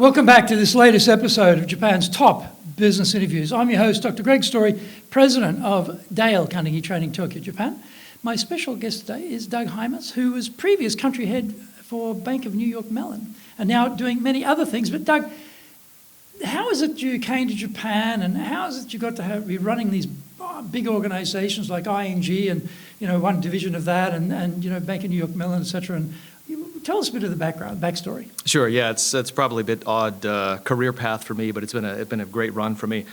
Welcome back to this latest episode of Japan's Top Business Interviews. I'm your host, Dr. Greg Story, president of Dale Carnegie Training, Tokyo, Japan. My special guest today is Doug Hymas, who was previous country head for Bank of New York Mellon and now doing many other things. But Doug, how is it you came to Japan, and how is it you got to be running these big organisations like ING and one division of that, and Bank of New York Mellon, etc. And tell us a bit of the backstory. Sure. Yeah, it's probably a bit odd career path for me, but it's been a great run for me.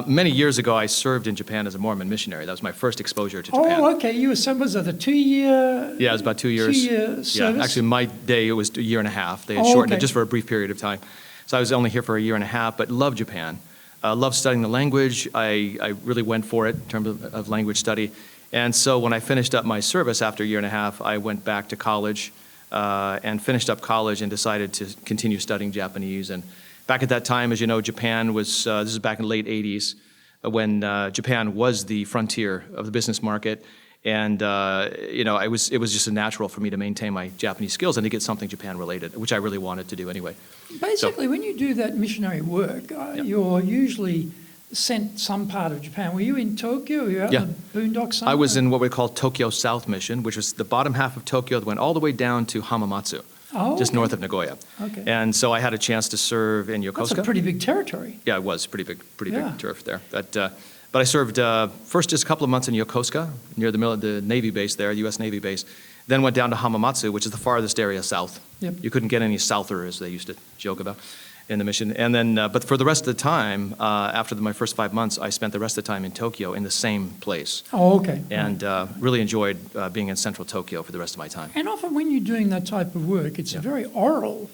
Many years ago, I served in Japan as a Mormon missionary. That was my first exposure to Japan. Oh, okay. Was that a 2-year? Yeah, it was about 2 years. 2-year service? Yeah, actually, my day it was a year and a half. They had shortened it just for a brief period of time. So I was only here for a year and a half, but loved Japan. Loved studying the language. I really went for it in terms of language study. And so when I finished up my service after a year and a half, I went back to college and finished up college and decided to continue studying Japanese. And back at that time, as you know, Japan was, this is back in the late 80s, when Japan was the frontier of the business market. And, it was just a natural for me to maintain my Japanese skills and to get something Japan-related, which I really wanted to do anyway. Basically, when you do that missionary work, you're usually sent some part of Japan. Were you in Tokyo? Were you out in the boondocks somewhere? I was in what we call Tokyo South Mission, which was the bottom half of Tokyo that went all the way down to Hamamatsu, just north of Nagoya. Okay. And so I had a chance to serve in Yokosuka. That's a pretty big territory. Yeah, it was pretty big turf there. But I served first just a couple of months in Yokosuka, near the Navy base there, U.S. Navy base. Then went down to Hamamatsu, which is the farthest area south. Yep. You couldn't get any souther, as they used to joke about in the mission. And then, but for the rest of the time, after my first 5 months, I spent the rest of the time in Tokyo in the same place. Oh, okay. And really enjoyed being in central Tokyo for the rest of my time. And often when you're doing that type of work, it's a very oral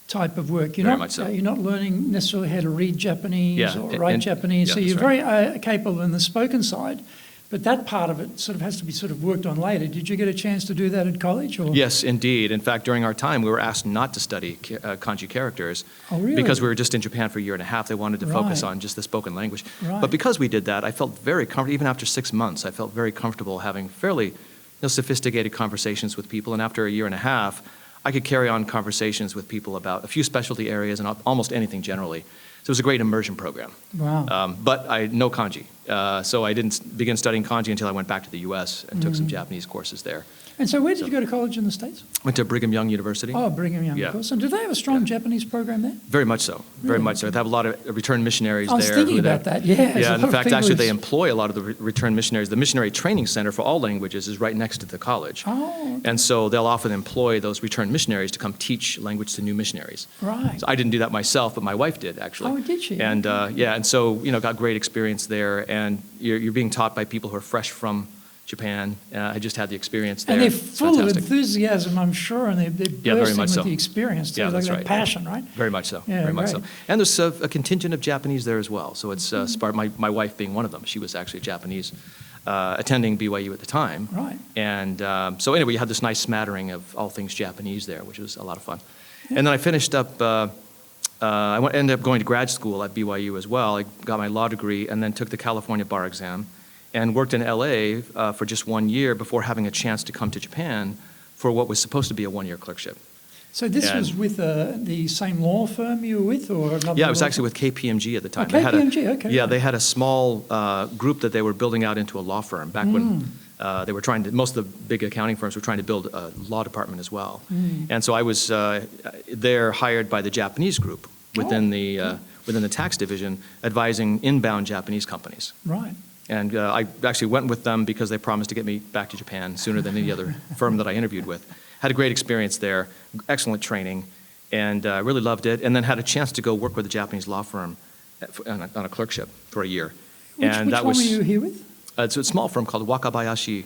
type of work. Very much so. You're not learning necessarily how to read Japanese or write Japanese, so you're very capable in the spoken side. But that part of it has to be worked on later. Did you get a chance to do that at college? Or? Yes, indeed. In fact, during our time, we were asked not to study kanji characters. Oh, really? Because we were just in Japan for a year and a half. They wanted to focus on just the spoken language. Right. But because we did that, I felt very comfortable. Even after 6 months, I felt very comfortable having fairly sophisticated conversations with people. And after a year and a half, I could carry on conversations with people about a few specialty areas and almost anything generally. So it was a great immersion program. Wow. But I know kanji. So I didn't begin studying kanji until I went back to the U.S. and took some Japanese courses there. And so where did you go to college in the States? Went to Brigham Young University. Oh, Brigham Young, of course. And do they have a strong Japanese program there? Very much so. Very much so. They have a lot of returned missionaries there. I was thinking about that, yeah. Yeah, and in fact, actually, they employ a lot of the returned missionaries. The Missionary Training Center for all languages is right next to the college. Oh. And so they'll often employ those returned missionaries to come teach language to new missionaries. Right. So I didn't do that myself, but my wife did, actually. Oh, did she? And, and so, got great experience there. And you're being taught by people who are fresh from Japan. I just had the experience there. And they're full of enthusiasm, I'm sure, and they're bursting with the experience. Yeah, that's right. Passion, right? Very much so. Yeah, very much so. And there's a contingent of Japanese there as well. So it's my wife being one of them. She was actually Japanese, attending BYU at the time. Right. And so anyway, you had this nice smattering of all things Japanese there, which was a lot of fun. Yeah. And then I finished up. I ended up going to grad school at BYU as well. I got my law degree and then took the California bar exam and worked in LA for just 1 year before having a chance to come to Japan for what was supposed to be a 1-year clerkship. So this was with the same law firm you were with, or another? Yeah, it was actually with KPMG at the time. Oh, KPMG, okay. Yeah, they had a small group that they were building out into a law firm back when they were trying to, most of the big accounting firms were trying to build a law department as well. And so I was there hired by the Japanese group within the tax division, advising inbound Japanese companies. Right. And I actually went with them because they promised to get me back to Japan sooner than any other firm that I interviewed with. Had a great experience there, excellent training, and really loved it. And then had a chance to go work with a Japanese law firm on a clerkship for a year. Which one were you here with? It's a small firm called Wakabayashi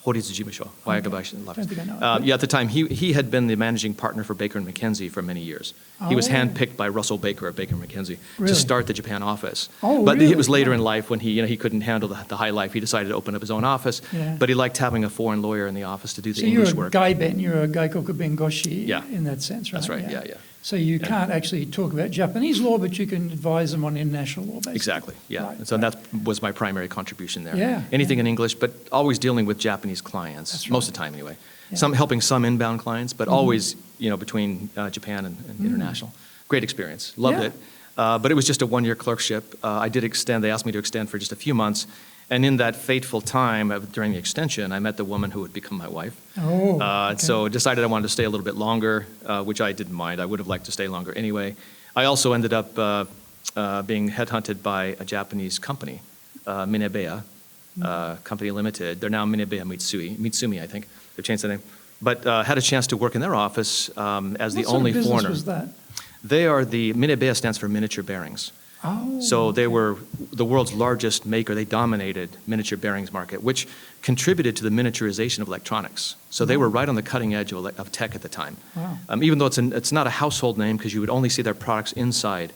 Horitsu Jimusho. Wakabayashi Law Firm. Don't think I know. Yeah, at the time, he had been the managing partner for Baker & McKenzie for many years. He was handpicked by Russell Baker at Baker & McKenzie to start the Japan office. Oh, but really? it was later in life when he couldn't handle the high life. He decided to open up his own office. Yeah. But he liked having a foreign lawyer in the office to do the English work. So you're a gaikoku bengoshi in that sense, right? That's right, yeah. So you can't actually talk about Japanese law, but you can advise them on international law, basically. Exactly, yeah. Right. So that was my primary contribution there. Yeah. Anything in English, but always dealing with Japanese clients, most of the time anyway. Yeah. Helping some inbound clients, but always, between Japan and international. Great experience. Loved it. But it was just a one-year clerkship. I did extend. They asked me to extend for just a few months. And in that fateful time during the extension, I met the woman who would become my wife. So decided I wanted to stay a little bit longer, which I didn't mind. I would have liked to stay longer anyway. I also ended up being headhunted by a Japanese company, Minebea Company Limited. They're now Minebea Mitsumi, I think. They've changed the name. But had a chance to work in their office as the only foreigner. What sort of business was that? They are Minebea stands for miniature bearings. So they were the world's largest maker. They dominated miniature bearings market, which contributed to the miniaturization of electronics. So they were right on the cutting edge of tech at the time. Even though it's not a household name because you would only see their products inside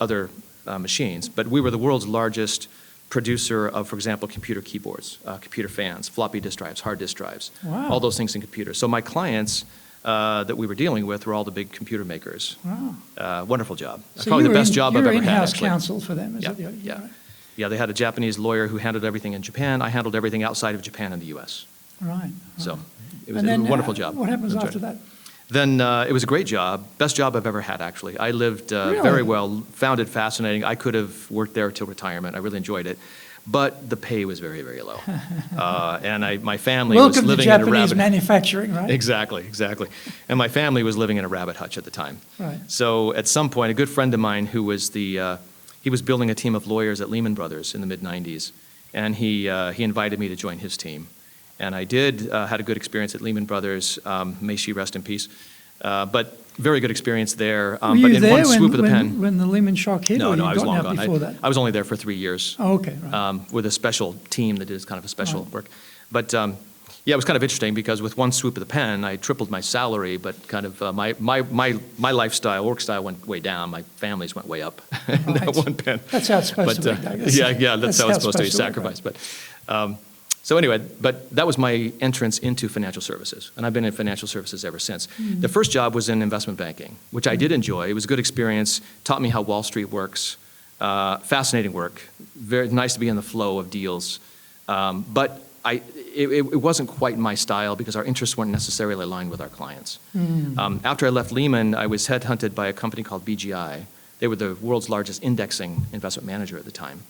other machines, but we were the world's largest producer of, for example, computer keyboards, computer fans, floppy disk drives, hard disk drives, all those things in computers. So my clients that we were dealing with were all the big computer makers. Wonderful job. So probably the best job I've ever had. You were in-house actually. counsel for them, is it? Yeah, they had a Japanese lawyer who handled everything in Japan. I handled everything outside of Japan and the U.S. Right. So it was a wonderful job. What happens after that? Then it was a great job, best job I've ever had, actually. I lived very well, found it fascinating. I could have worked there till retirement. I really enjoyed it. But the pay was very, very low. And my family was living in a rabbit... Welcome to Japanese manufacturing, right? Exactly. And my family was living in a rabbit hutch at the time. So at some point, a good friend of mine who was he was building a team of lawyers at Lehman Brothers in the mid-'90s. And he invited me to join his team. And I did, had a good experience at Lehman Brothers. May she rest in peace. But very good experience there. Were you but in one swoop of the pen. when the Lehman shock hit? No, or I was long gone. Before that? I was only there for 3 years. Oh, okay, right. With a special team that did kind of a special work. But yeah, it was kind of interesting because with one swoop of the pen, I tripled my salary, but kind of my lifestyle, work style went way down. My family's went way up. That one pen. That's how it's supposed to be. That's how it's supposed to be sacrificed. But so anyway, but that was my entrance into financial services, and I've been in financial services ever since. The first job was in investment banking, which I did enjoy. It was a good experience, taught me how Wall Street works, fascinating work, very nice to be in the flow of deals. But it wasn't quite my style because our interests weren't necessarily aligned with our clients. After I left Lehman, I was headhunted by a company called BGI. They were the world's largest indexing investment manager at the time.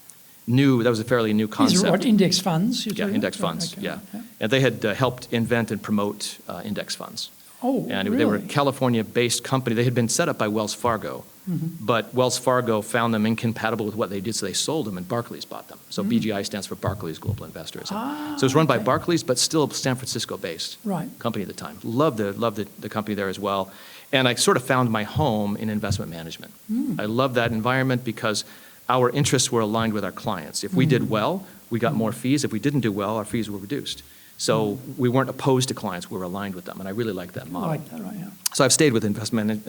That was a fairly new concept. These are what, index funds? Yeah, index funds, And they had helped invent and promote index funds. Oh, and really? They were a California-based company. They had been set up by Wells Fargo, but Wells Fargo found them incompatible with what they did, so they sold them, and Barclays bought them. So BGI stands for Barclays Global Investors. So it was run by Barclays, but still San Francisco-based company at the time. Loved the company there as well. And I sort of found my home in investment management. I loved that environment because our interests were aligned with our clients. If we did well, we got more fees. If we didn't do well, our fees were reduced. So we weren't opposed to clients, we were aligned with them, and I really liked that model. I like that, right, yeah. So I've stayed with investment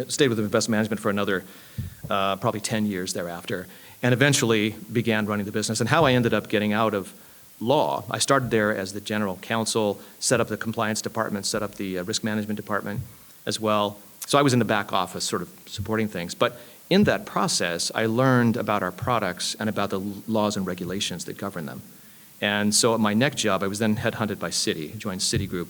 management for another probably 10 years thereafter, and eventually began running the business. And how I ended up getting out of law, I started there as the general counsel, set up the compliance department, set up the risk management department as well. So I was in the back office sort of supporting things. But in that process, I learned about our products and about the laws and regulations that govern them. And so at my next job, I was then headhunted by Citi, joined Citigroup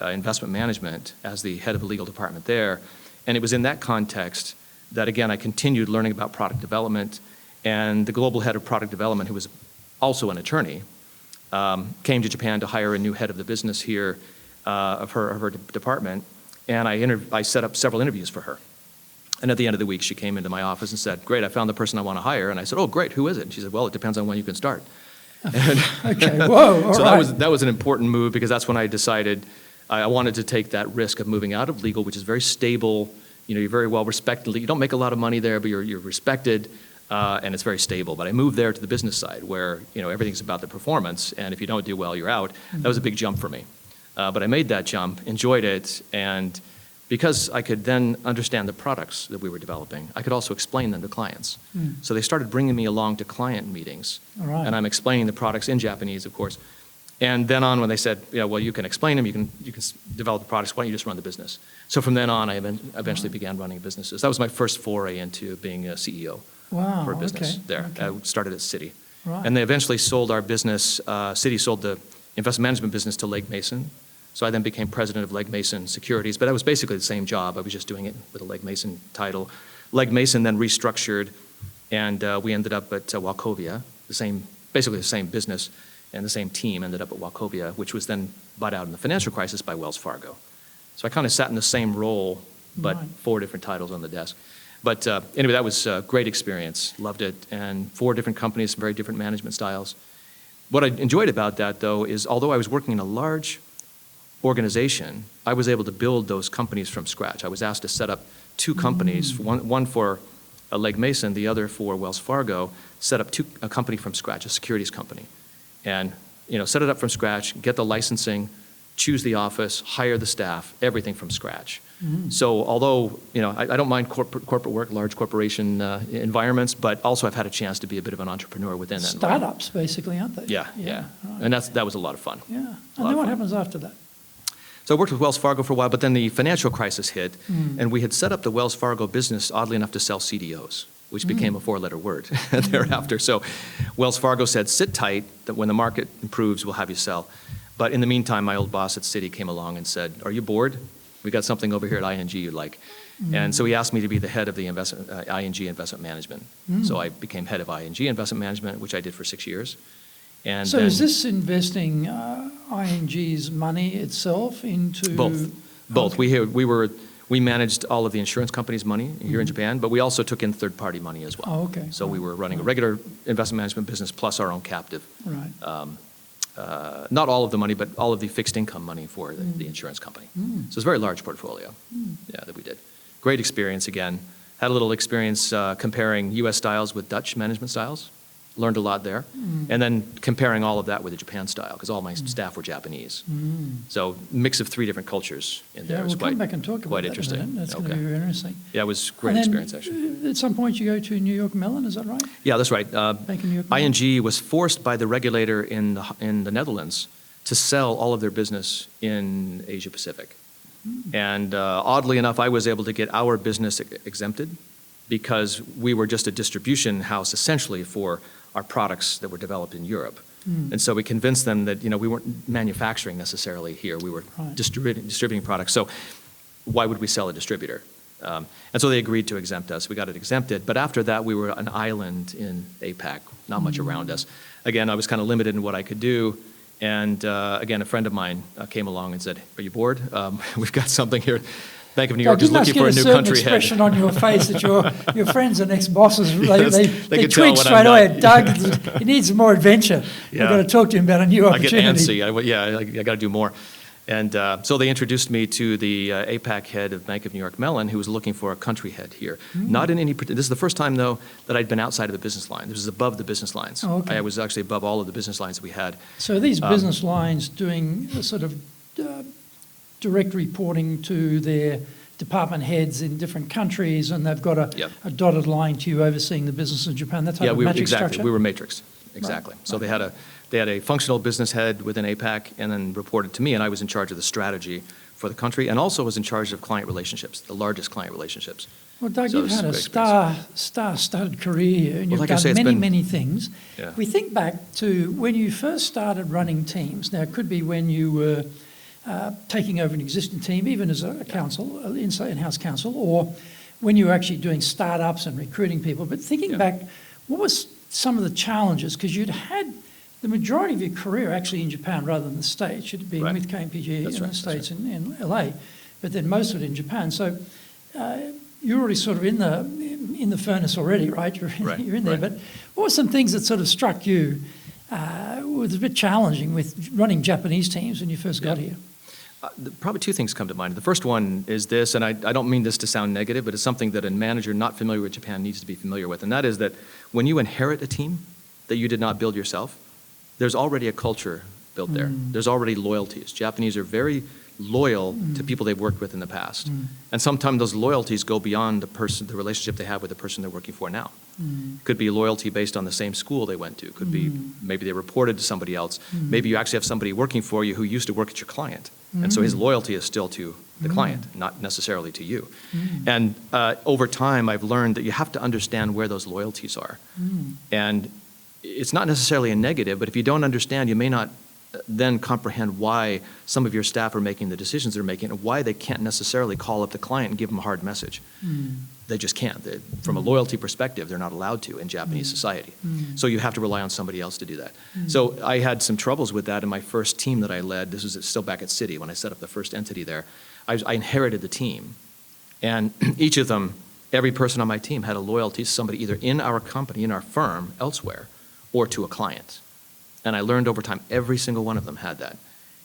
Investment Management as the head of the legal department there. And it was in that context that, again, I continued learning about product development. And the global head of product development, who was also an attorney, came to Japan to hire a new head of the business here of her department. And I set up several interviews for her. And at the end of the week, she came into my office and said, "Great, I found the person I want to hire." And I said, "Oh, great, who is it?" And she said, "Well, it depends on when you can start." Okay, whoa, all so right. that was an important move because that's when I decided I wanted to take that risk of moving out of legal, which is very stable. You know, you're very well respected. You don't make a lot of money there, but you're respected, and it's very stable. But I moved there to the business side where, you know, everything's about the performance, and if you don't do well, you're out. That was a big jump for me. But I made that jump, enjoyed it, and because I could then understand the products that we were developing, I could also explain them to clients. So they started bringing me along to client meetings. And I'm explaining the products in Japanese, of course. And then on when they said, yeah, well, you can explain them, you can develop the products, why don't you just run the business? So from then on, I eventually began running businesses. That was my first foray into being a CEO for a business there. I started at Citi. And they eventually sold our business. Citi sold the investment management business to Legg Mason. So I then became president of Legg Mason Securities, but that was basically the same job. I was just doing it with a Legg Mason title. Legg Mason then restructured, and we ended up at Wachovia, basically the same business, and the same team ended up at Wachovia, which was then bought out in the financial crisis by Wells Fargo. So I kind of sat in the same role, but 4 different titles on the desk. But anyway, that was a great experience. Loved it. And 4 different companies, very different management styles. What I enjoyed about that, though, is although I was working in a large organization, I was able to build those companies from scratch. I was asked to set up 2 companies, one for Legg Mason, the other for Wells Fargo, set up a company from scratch, a securities company. And set it up from scratch, get the licensing, choose the office, hire the staff, everything from scratch. So although, I don't mind corporate work, large corporation environments, but also I've had a chance to be a bit of an entrepreneur within that Startups, basically, aren't they? Yeah. Right. And that was a lot of fun. Yeah. And then what happens after that? So I worked with Wells Fargo for a while, but then the financial crisis hit, and we had set up the Wells Fargo business, oddly enough, to sell CDOs, which became a 4-letter word thereafter. So Wells Fargo said, sit tight, that when the market improves, we'll have you sell. But in the meantime, my old boss at Citi came along and said, are you bored? We got something over here at ING you'd like. And so he asked me to be the head of the ING Investment Management. So I became head of ING Investment Management, which I did for 6 years. And so is this investing ING's money itself into... Both. Okay. We managed all of the insurance companies' money here in Japan, but we also took in third-party money as well. Oh, okay. So we were running a regular investment management business plus our own captive. Right. Not all of the money, but all of the fixed income money for the insurance company. So it's a very large portfolio that we did. Great experience again. Had a little experience comparing U.S. styles with Dutch management styles. Learned a lot there. And then comparing all of that with the Japan style, because all my staff were Japanese. So mix of 3 different cultures in there. We'll come back and talk about that interesting. That's going to be very interesting. Yeah, it was a great experience, actually. At some point you go to New York Mellon, is that right? Yeah, that's right. Bank of New York Mellon. ING was forced by the regulator in the Netherlands to sell all of their business in Asia Pacific. And oddly enough, I was able to get our business exempted because we were just a distribution house essentially for our products that were developed in Europe. And so we convinced them that we weren't manufacturing necessarily here. We were distributing products. So why would we sell a distributor? And so they agreed to exempt us. We got it exempted. But after that, we were an island in APAC, not much around us. Again, I was kind of limited in what I could do. And again, a friend of mine came along and said, are you bored? We've got something here. Bank of New York is looking for a new country head. Expression on your face that your friends and ex-bosses, they could twitch tell straight away. Doug, he needs some more adventure. Yeah. We've got to talk to him about a new opportunity. I get antsy. I got to do more. And so they introduced me to the APAC head of Bank of New York Mellon, who was looking for a country head here. Not in any. This is the first time, though, that I'd been outside of the business line. This was above the business lines. Oh, okay. I was actually above all of the business lines that we had. So these business lines doing a sort of direct reporting to their department heads in different countries, and they've got a dotted line to you overseeing the business in Japan. That type of matrix structure? We were matrix, exactly. Right. So they had a functional business head within APAC and then reported to me, and I was in charge of the strategy for the country and also was in charge of client relationships, the largest client relationships. Well, Doug, you've had a star-studded career, and you've done many things. Yeah. If we think back to when you first started running teams, now it could be when you were taking over an existing team, even as a counsel, in-house counsel, or when you were actually doing startups and recruiting people. But thinking back, what was some of the challenges? Because you'd had the majority of your career actually in Japan rather than the States. You'd been with KPMG in the States in LA, but then most of it in Japan. So you're already sort of in the furnace already, right? You're in there. But what were some things that sort of struck you was a bit challenging with running Japanese teams when you first got here? Probably 2 things come to mind. The first one is this, and I don't mean this to sound negative, but it's something that a manager not familiar with Japan needs to be familiar with, and that is that when you inherit a team that you did not build yourself, there's already a culture built there. There's already loyalties. Japanese are very loyal to people they've worked with in the past. And sometimes those loyalties go beyond the relationship they have with the person they're working for now. Could be loyalty based on the same school they went to. Could be maybe they reported to somebody else. Maybe you actually have somebody working for you who used to work at your client. And so his loyalty is still to the client, not necessarily to you. And over time, I've learned that you have to understand where those loyalties are. And it's not necessarily a negative, but if you don't understand, you may not then comprehend why some of your staff are making the decisions they're making and why they can't necessarily call up the client and give them a hard message. They just can't. From a loyalty perspective, they're not allowed to in Japanese society. So you have to rely on somebody else to do that. So I had some troubles with that in my first team that I led. This was still back at City when I set up the first entity there. I inherited the team. And each of them, every person on my team had a loyalty to somebody either in our company, in our firm, elsewhere, or to a client. And I learned over time, every single one of them had that.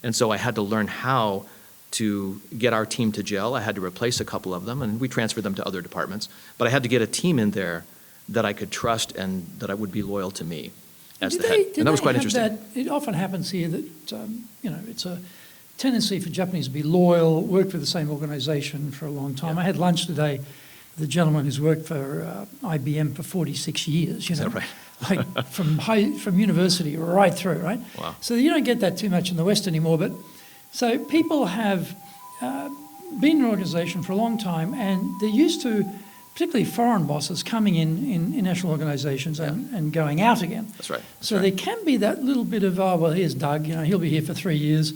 And so I had to learn how to get our team to gel. I had to replace a couple of them, and we transferred them to other departments. But I had to get a team in there that I could trust and that would be loyal to me as the head. And that was quite interesting. It often happens here that, it's a tendency for Japanese to be loyal, work for the same organization for a long time. I had lunch today with a gentleman who's worked for IBM for 46 years. Is that right? Like from university right through, right? Wow. So you don't get that too much in the West anymore. But so people have been in an organisation for a long time, and they're used to, particularly foreign bosses, coming in national organisations and going out again. That's right. So there can be that little bit of, here's Doug. He'll be here for 3 years.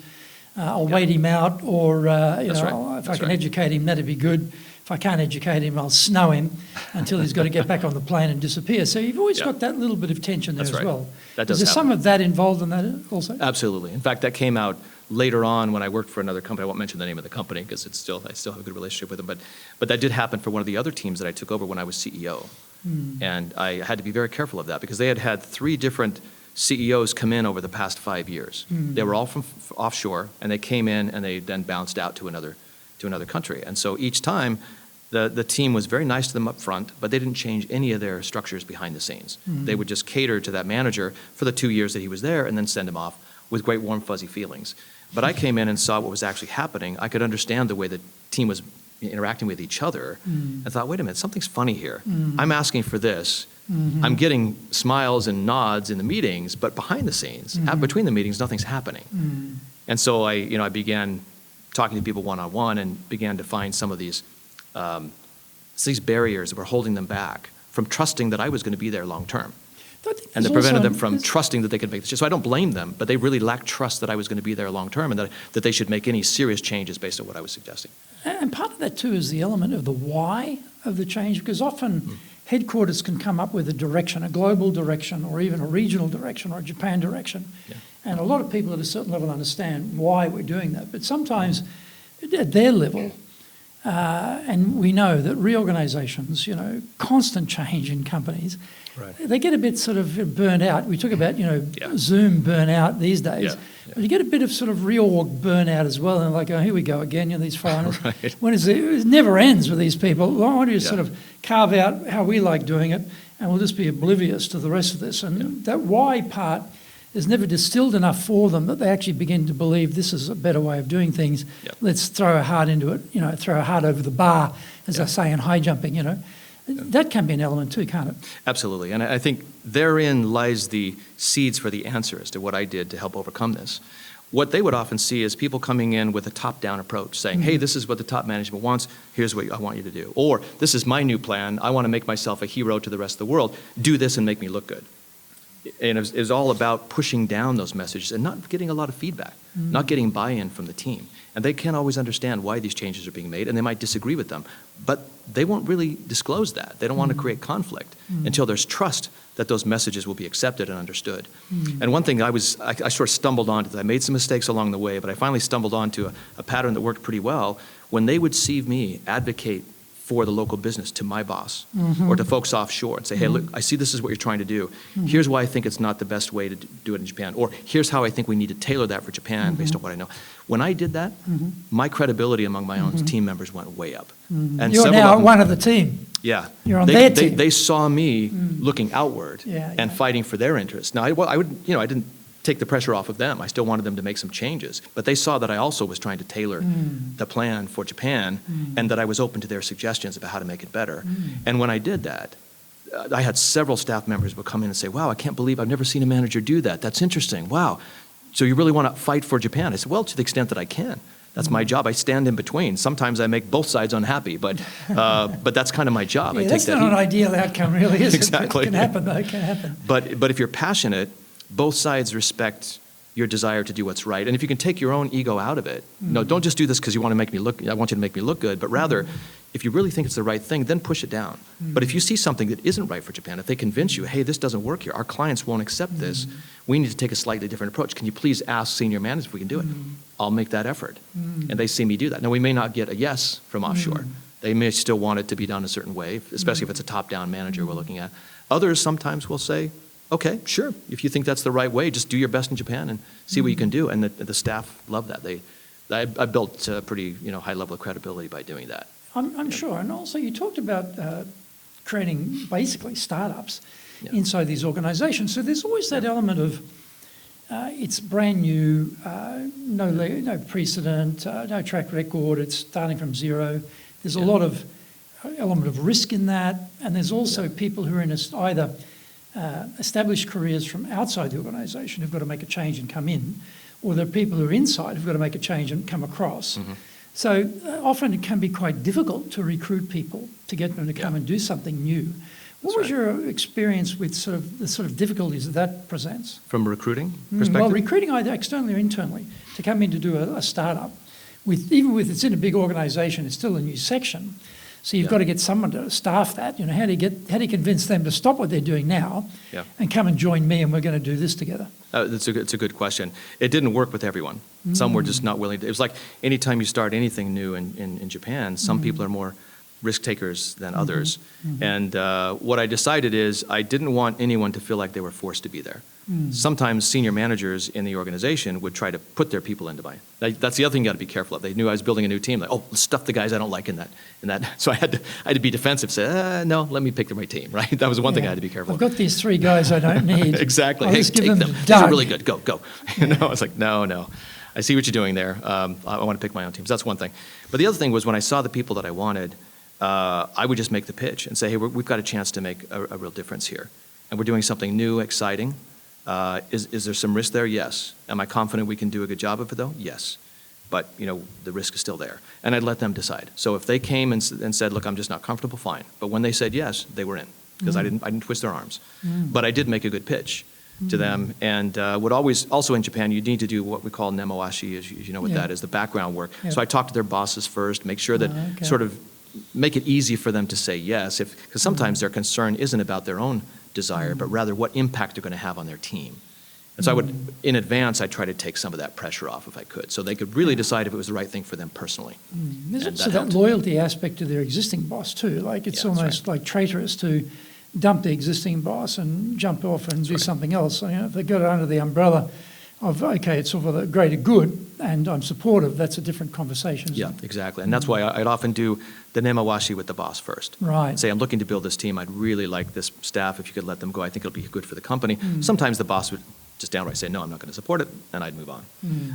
I'll wait him out, or if I can educate him, that'd be good. If I can't educate him, I'll snow him until he's got to get back on the plane and disappear. So you've always got that little bit of tension there as well. That does Is there happen. some of that involved in that also? Absolutely. In fact, that came out later on when I worked for another company. I won't mention the name of the company because I still have a good relationship with them. But that did happen for one of the other teams that I took over when I was CEO. And I had to be very careful of that because they had 3 different CEOs come in over the past 5 years. They were all from offshore, and they came in and they then bounced out to another country. And so each time, the team was very nice to them up front, but they didn't change any of their structures behind the scenes. They would just cater to that manager for the 2 years that he was there and then send him off with great warm, fuzzy feelings. But I came in and saw what was actually happening. I could understand the way the team was interacting with each other and thought, wait a minute, something's funny here. I'm asking for this. I'm getting smiles and nods in the meetings, but behind the scenes, between the meetings, nothing's happening. And so I began talking to people one-on-one and began to find some of these barriers that were holding them back from trusting that I was going to be there long term. And that prevented them from trusting that they could make this. So I don't blame them, but they really lacked trust that I was going to be there long term and that they should make any serious changes based on what I was suggesting. And part of that too is the element of the why of the change, because often headquarters can come up with a direction, a global direction, or even a regional direction or a Japan direction. And a lot of people at a certain level understand why we're doing that. But sometimes at their level, and we know that reorganisations, constant change in companies, they get a bit sort of burnt out. We talk about, Zoom burnout these days. But you get a bit of sort of reorg burnout as well. And like, here we go again, these foreigners. When it never ends with these people. Why don't you sort of carve out how we like doing it, and we'll just be oblivious to the rest of this. And that why part is never distilled enough for them that they actually begin to believe this is a better way of doing things. Let's throw our heart into it, throw our heart over the bar, as I say in high jumping, That can be an element too, can't it? Absolutely. And I think therein lies the seeds for the answer as to what I did to help overcome this. What they would often see is people coming in with a top-down approach, saying, hey, this is what the top management wants, here's what I want you to do. Or, this is my new plan, I want to make myself a hero to the rest of the world, do this and make me look good. And it was all about pushing down those messages and not getting a lot of feedback, not getting buy-in from the team. And they can't always understand why these changes are being made, and they might disagree with them. But they won't really disclose that. They don't want to create conflict until there's trust that those messages will be accepted and understood. And one thing I sort of stumbled onto, I made some mistakes along the way, but I finally stumbled onto a pattern that worked pretty well. When they would see me advocate for the local business to my boss or to folks offshore and say, hey, look, I see this is what you're trying to do. Here's why I think it's not the best way to do it in Japan. Or here's how I think we need to tailor that for Japan based on what I know. When I did that, my credibility among my own team members went way up. And you're now one of the team. Yeah. You're on their team. They saw me looking outward and fighting for their interests. Now, I didn't take the pressure off of them. I still wanted them to make some changes. But they saw that I also was trying to tailor the plan for Japan and that I was open to their suggestions about how to make it better. And when I did that, I had several staff members would come in and say, wow, I can't believe I've never seen a manager do that. That's interesting. Wow. So you really want to fight for Japan? I said, well, to the extent that I can. That's my job. I stand in between. Sometimes I make both sides unhappy, but that's kind of my job. I take that's that not an ideal outcome, really, is exactly. it? It can happen, though. It can happen. But if you're passionate, both sides respect your desire to do what's right. And if you can take your own ego out of it, no, don't just do this because you want to make me look, I want you to make me look good, but rather, if you really think it's the right thing, then push it down. But if you see something that isn't right for Japan, if they convince you, hey, this doesn't work here, our clients won't accept this, we need to take a slightly different approach. Can you please ask senior management if we can do it? I'll make that effort. And they see me do that. Now, we may not get a yes from Offshore. They may still want it to be done a certain way, especially if it's a top-down manager we're looking at. Others sometimes will say, okay, sure, if you think that's the right way, just do your best in Japan and see what you can do. And the staff love that. I built a pretty high level of credibility by doing that. I'm sure. And also you talked about creating basically startups inside these organizations. So there's always that element of it's brand new, no precedent, no track record, it's starting from zero. There's a lot of element of risk in that. And there's also people who are in either established careers from outside the organisation who've got to make a change and come in, or there are people who are inside who've got to make a change and come across. So often it can be quite difficult to recruit people to get them to come and do something new. What was your experience with the sort of difficulties that presents? From a recruiting perspective? Well, recruiting either externally or internally to come in to do a startup. Even with it's in a big organisation, it's still a new section. So you've got to get someone to staff that. How do you convince them to stop what they're doing now and come and join me, and we're going to do this together? It's a good question. It didn't work with everyone. Some were just not willing to. It was like anytime you start anything new in Japan, some people are more risk takers than others. And what I decided is I didn't want anyone to feel like they were forced to be there. Sometimes senior managers in the organization would try to put their people into mine. That's the other thing you got to be careful of. They knew I was building a new team. Like, let's stuff the guys I don't like in that. So I had to be defensive. Say, no, let me pick the right team. Right? That was one thing I had to be careful I've of. got these 3 guys I don't need. Exactly. I'll hey, just give take them. These are really good. Go. I was like, no. I see what you're doing there. I want to pick my own teams. That's one thing. But the other thing was when I saw the people that I wanted, I would just make the pitch and say, hey, we've got a chance to make a real difference here. And we're doing something new, exciting. Is there some risk there? Yes. Am I confident we can do a good job of it, though? Yes. But, the risk is still there. And I'd let them decide. So if they came and said, look, I'm just not comfortable, fine. But when they said yes, they were in because I didn't twist their arms. But I did make a good pitch to them. And also in Japan, you need to do what we call nemoashi, as you know what that is, the background work. So I talked to their bosses first, make sure that sort of make it easy for them to say yes, because sometimes their concern isn't about their own desire, but rather what impact they're going to have on their team. And so in advance, I'd try to take some of that pressure off if I could, so they could really decide if it was the right thing for them personally. There's also that loyalty aspect to their existing boss too. Like it's almost like traitorous to dump the existing boss and jump off and do something else. If they got it under the umbrella of, okay, it's for the greater good and I'm supportive, that's a different conversation. Yeah, exactly. And that's why I'd often do the nemawashi with the boss first. Right. Say, I'm looking to build this team. I'd really like this staff. If you could let them go, I think it'll be good for the company. Sometimes the boss would just downright say, no, I'm not going to support it, and I'd move on.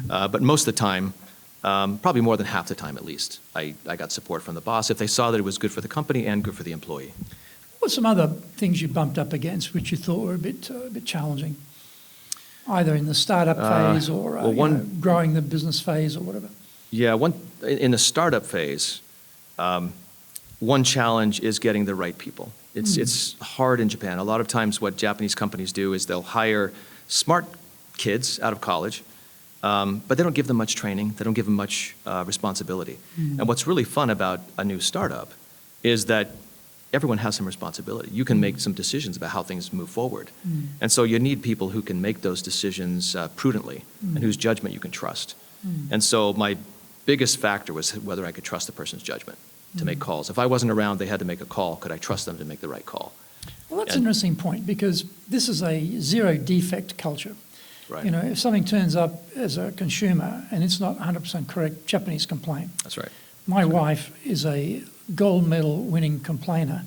But most of the time, probably more than half the time at least, I got support from the boss if they saw that it was good for the company and good for the employee. What were some other things you bumped up against which you thought were a bit challenging? Either in the startup phase or growing the business phase or whatever. Yeah, in the startup phase, one challenge is getting the right people. It's hard in Japan. A lot of times what Japanese companies do is they'll hire smart kids out of college, but they don't give them much training. They don't give them much responsibility. And what's really fun about a new startup is that everyone has some responsibility. You can make some decisions about how things move forward. And so you need people who can make those decisions prudently and whose judgment you can trust. And so my biggest factor was whether I could trust the person's judgment to make calls. If I wasn't around, they had to make a call. Could I trust them to make the right call? Well, that's an interesting point because this is a zero defect culture. Right. If something turns up as a consumer and it's not 100% correct, Japanese complain. That's right. My wife is a gold medal winning complainer.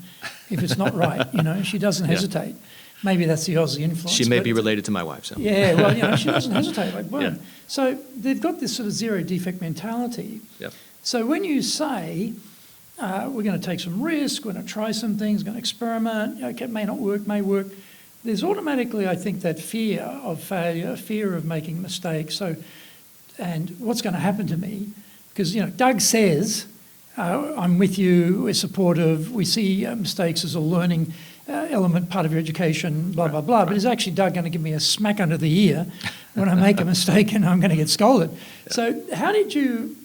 If it's not right, she doesn't hesitate. Maybe that's the Aussie influence. She may be related to my wife. So. Yeah, well, she doesn't hesitate. Like, boom. Yeah. So they've got this sort of zero defect mentality. Yep. So when you say, we're going to take some risk, we're going to try some things, going to experiment, okay, it may not work, may work, there's automatically, I think, that fear of failure, fear of making mistakes. And what's going to happen to me? Because, Doug says, I'm with you, we're supportive, we see mistakes as a learning element, part of your education, blah, blah, blah. But is actually Doug going to give me a smack under the ear when I make a mistake and I'm going to get scolded? Yeah. So how did you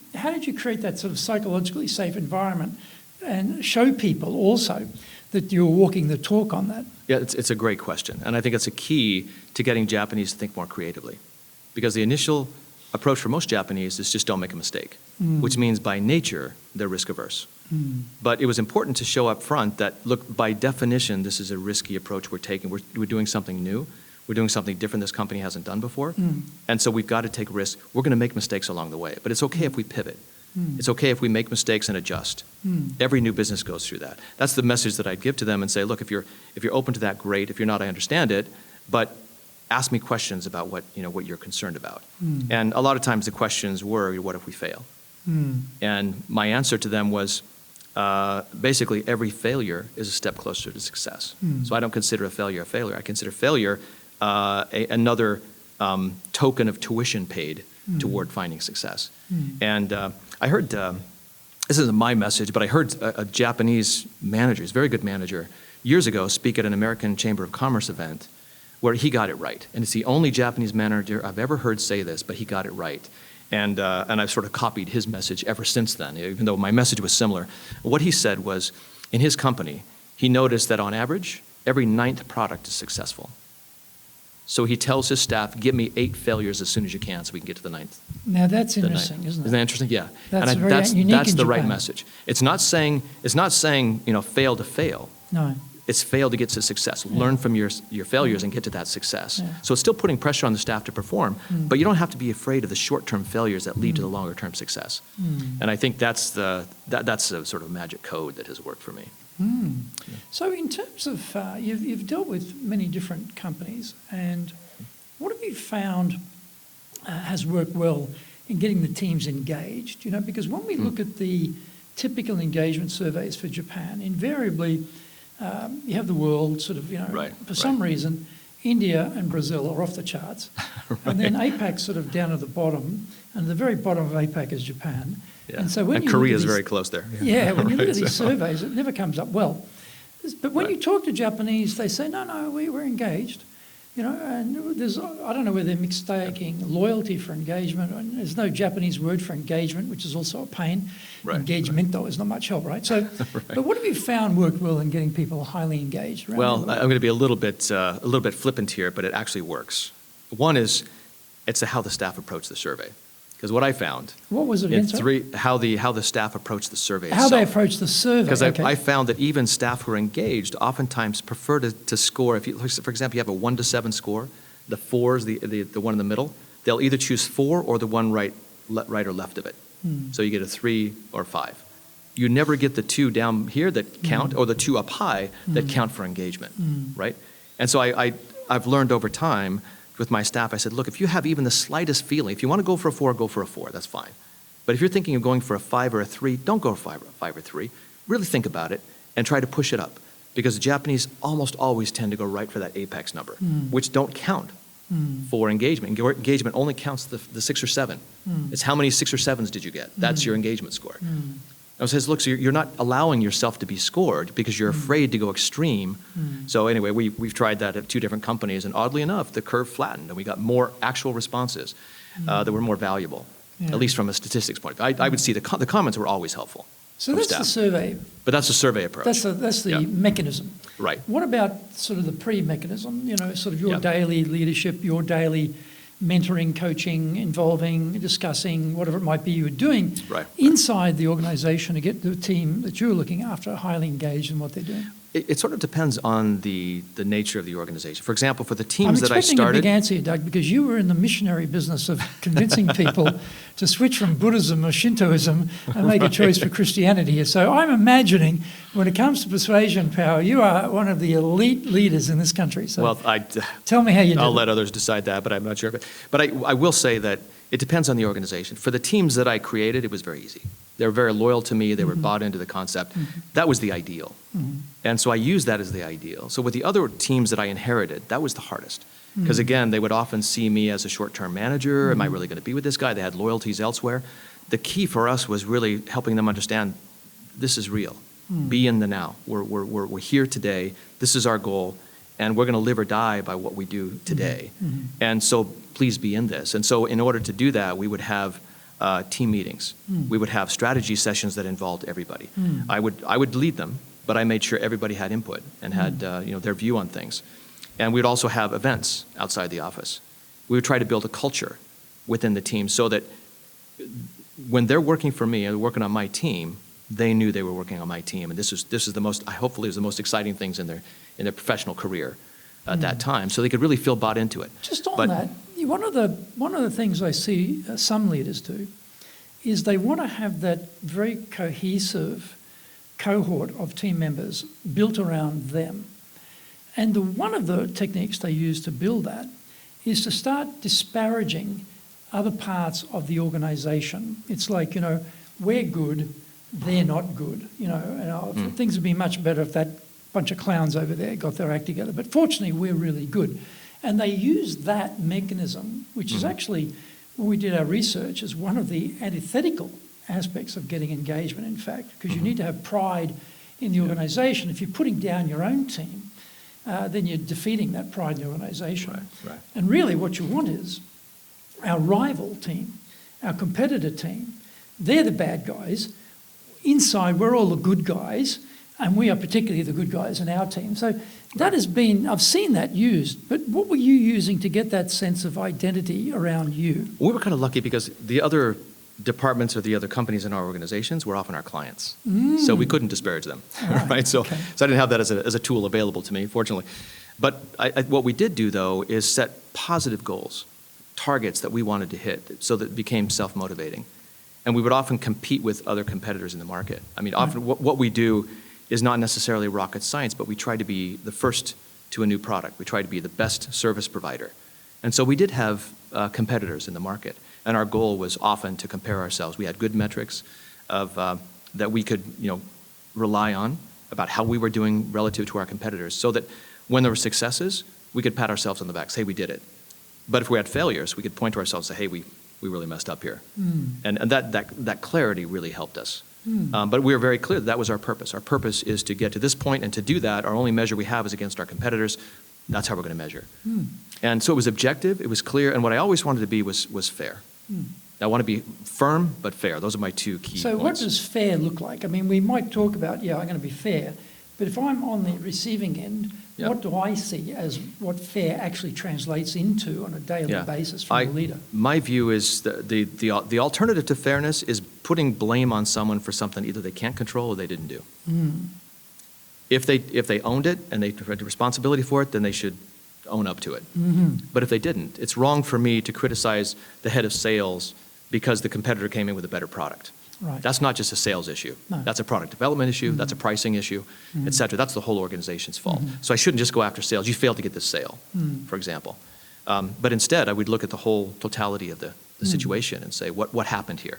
create that sort of psychologically safe environment and show people also that you're walking the talk on that? Yeah, it's a great question. And I think it's a key to getting Japanese to think more creatively. Because the initial approach for most Japanese is just don't make a mistake, which means by nature, they're risk averse. But it was important to show up front that, look, by definition, this is a risky approach we're taking. We're doing something new. We're doing something different this company hasn't done before. And so we've got to take risks. We're going to make mistakes along the way. But it's okay if we pivot. It's okay if we make mistakes and adjust. Every new business goes through that. That's the message that I'd give to them and say, look, if you're open to that, great. If you're not, I understand it. But ask me questions about what you're concerned about. And a lot of times the questions were, what if we fail? And my answer to them was, basically every failure is a step closer to success. So I don't consider a failure. I consider failure another token of tuition paid toward finding success. And I heard, this isn't my message, but I heard a Japanese manager, he's a very good manager, years ago speak at an American Chamber of Commerce event where he got it right. And it's the only Japanese manager I've ever heard say this, but he got it right. And I've sort of copied his message ever since then, even though my message was similar. What he said was, in his company, he noticed that on average, every 9th product is successful. So he tells his staff, give me 8 failures as soon as you can so we can get to the 9th. Now that's interesting, isn't it? Isn't that interesting? Yeah. That's very unique That's in the right Japan. message. It's not saying fail to fail. No. It's fail to get to success. Learn from your failures and get to that success. Yeah. So it's still putting pressure on the staff to perform, but you don't have to be afraid of the short-term failures that lead to the longer-term success. And I think that's the sort of magic code that has worked for me. Yeah. So in terms of, you've dealt with many different companies, and what have you found has worked well in getting the teams engaged? Because when we look at the typical engagement surveys for Japan, invariably, you have the world sort of, for some reason, India and Brazil are off the charts. And then APAC's sort of down at the bottom, and the very bottom of APAC is Japan. Yeah. And so Korea's very close there. Yeah, when you look at these surveys, it never comes up well. But when you talk to Japanese, they say, no, we're engaged. And there's, I don't know whether they're mistaking loyalty for engagement. And there's no Japanese word for engagement, which is also a pain. Engagement, though, is not much help, right? So, but what have you found worked well in getting people highly engaged? Well, I'm going to be a little bit flippant here, but it actually works. One is, it's how the staff approach the survey. Because what I found, what was it again, how the staff approach the survey itself. How they approach the survey. Because I found that even staff who are engaged oftentimes prefer to score. If you, for example, you have a 1 to 7 score, the 4 is the one in the middle. They'll either choose 4 or the one right or left of it. So you get a 3 or 5. You never get the 2 down here that count, or the 2 up high that count for engagement, right? And so I've learned over time. With my staff, I said, look, if you have even the slightest feeling, if you want to go for a 4, go for a 4, that's fine. But if you're thinking of going for a 5 or a 3, don't go for 5 or 3. Really think about it and try to push it up. Because the Japanese almost always tend to go right for that apex number, which don't count for engagement. Engagement only counts the 6 or 7. It's how many 6 or 7s did you get? That's your engagement score. I says, look, so you're not allowing yourself to be scored because you're afraid to go extreme. So anyway, we've tried that at 2 different companies, and oddly enough, the curve flattened, and we got more actual responses that were more valuable, at least from a statistics point of view. I would see the comments were always helpful. So that's the survey. But that's the survey approach. That's the mechanism. Right. What about sort of the pre-mechanism, sort of your daily leadership, your daily mentoring, coaching, involving, discussing, whatever it might be you were doing inside the organisation to get the team that you're looking after highly engaged in what they're doing? It sort of depends on the nature of the organization. For example, for the teams that I started... I'm expecting a big answer here, Doug, because you were in the missionary business of convincing people to switch from Buddhism or Shintoism and make a choice for Christianity here. So I'm imagining when it comes to persuasion power, you are one of the elite leaders in this country. So tell me how you do it. I'll let others decide that, but I'm not sure. But I will say that it depends on the organization. For the teams that I created, it was very easy. They were very loyal to me. They were bought into the concept. That was the ideal. And so I used that as the ideal. So with the other teams that I inherited, that was the hardest. Because again, they would often see me as a short-term manager. Am I really going to be with this guy? They had loyalties elsewhere. The key for us was really helping them understand this is real. Be in the now. We're here today. This is our goal, and we're going to live or die by what we do today. And so please be in this. And so in order to do that, we would have team meetings. We would have strategy sessions that involved everybody. I would lead them, but I made sure everybody had input and had their view on things. And we'd also have events outside the office. We would try to build a culture within the team so that when they're working for me and working on my team, they knew they were working on my team. And this is the most, hopefully, was the most exciting things in their professional career at that time. So they could really feel bought into it. Just on that, one of the things I see some leaders do is they want to have that very cohesive cohort of team members built around them. And one of the techniques they use to build that is to start disparaging other parts of the organisation. It's like, we're good, they're not good. Things would be much better if that bunch of clowns over there got their act together. But fortunately, we're really good. And they use that mechanism, which is actually, when we did our research, is one of the antithetical aspects of getting engagement, in fact, because you need to have pride in the organisation. If you're putting down your own team, then you're defeating that pride in the organisation. Right. And really what you want is our rival team, our competitor team, they're the bad guys. Inside, we're all the good guys, and we are particularly the good guys in our team. So that has been, I've seen that used, but what were you using to get that sense of identity around you? We were kind of lucky because the other departments or the other companies in our organizations were often our clients. So we couldn't disparage them, right? So I didn't have that as a tool available to me, fortunately. But what we did do, though, is set positive goals, targets that we wanted to hit, so that it became self-motivating. And we would often compete with other competitors in the market. I mean, often what we do is not necessarily rocket science, but we try to be the first to a new product. We try to be the best service provider. And so we did have competitors in the market. And our goal was often to compare ourselves. We had good metrics that we could rely on about how we were doing relative to our competitors, so that when there were successes, we could pat ourselves on the back, say we did it. But if we had failures, we could point to ourselves and say, hey, we really messed up here. And that clarity really helped us. But we were very clear that was our purpose. Our purpose is to get to this point, and to do that, our only measure we have is against our competitors. That's how we're going to measure. And so it was objective, it was clear, and what I always wanted to be was fair. I want to be firm but fair. Those are my two key points. So what does fair look like? I mean, we might talk about, I'm going to be fair, but if I'm on the receiving end, what do I see as what fair actually translates into on a daily basis from a leader? My view is the alternative to fairness is putting blame on someone for something either they can't control or they didn't do. If they owned it and they had the responsibility for it, then they should own up to it. But if they didn't, it's wrong for me to criticize the head of sales because the competitor came in with a better product. Right. That's not just a sales issue. No. That's a product development issue. That's a pricing issue, et cetera. That's the whole organization's fault. So I shouldn't just go after sales. You failed to get this sale, for example. But instead, I would look at the whole totality of the situation and say, what happened here?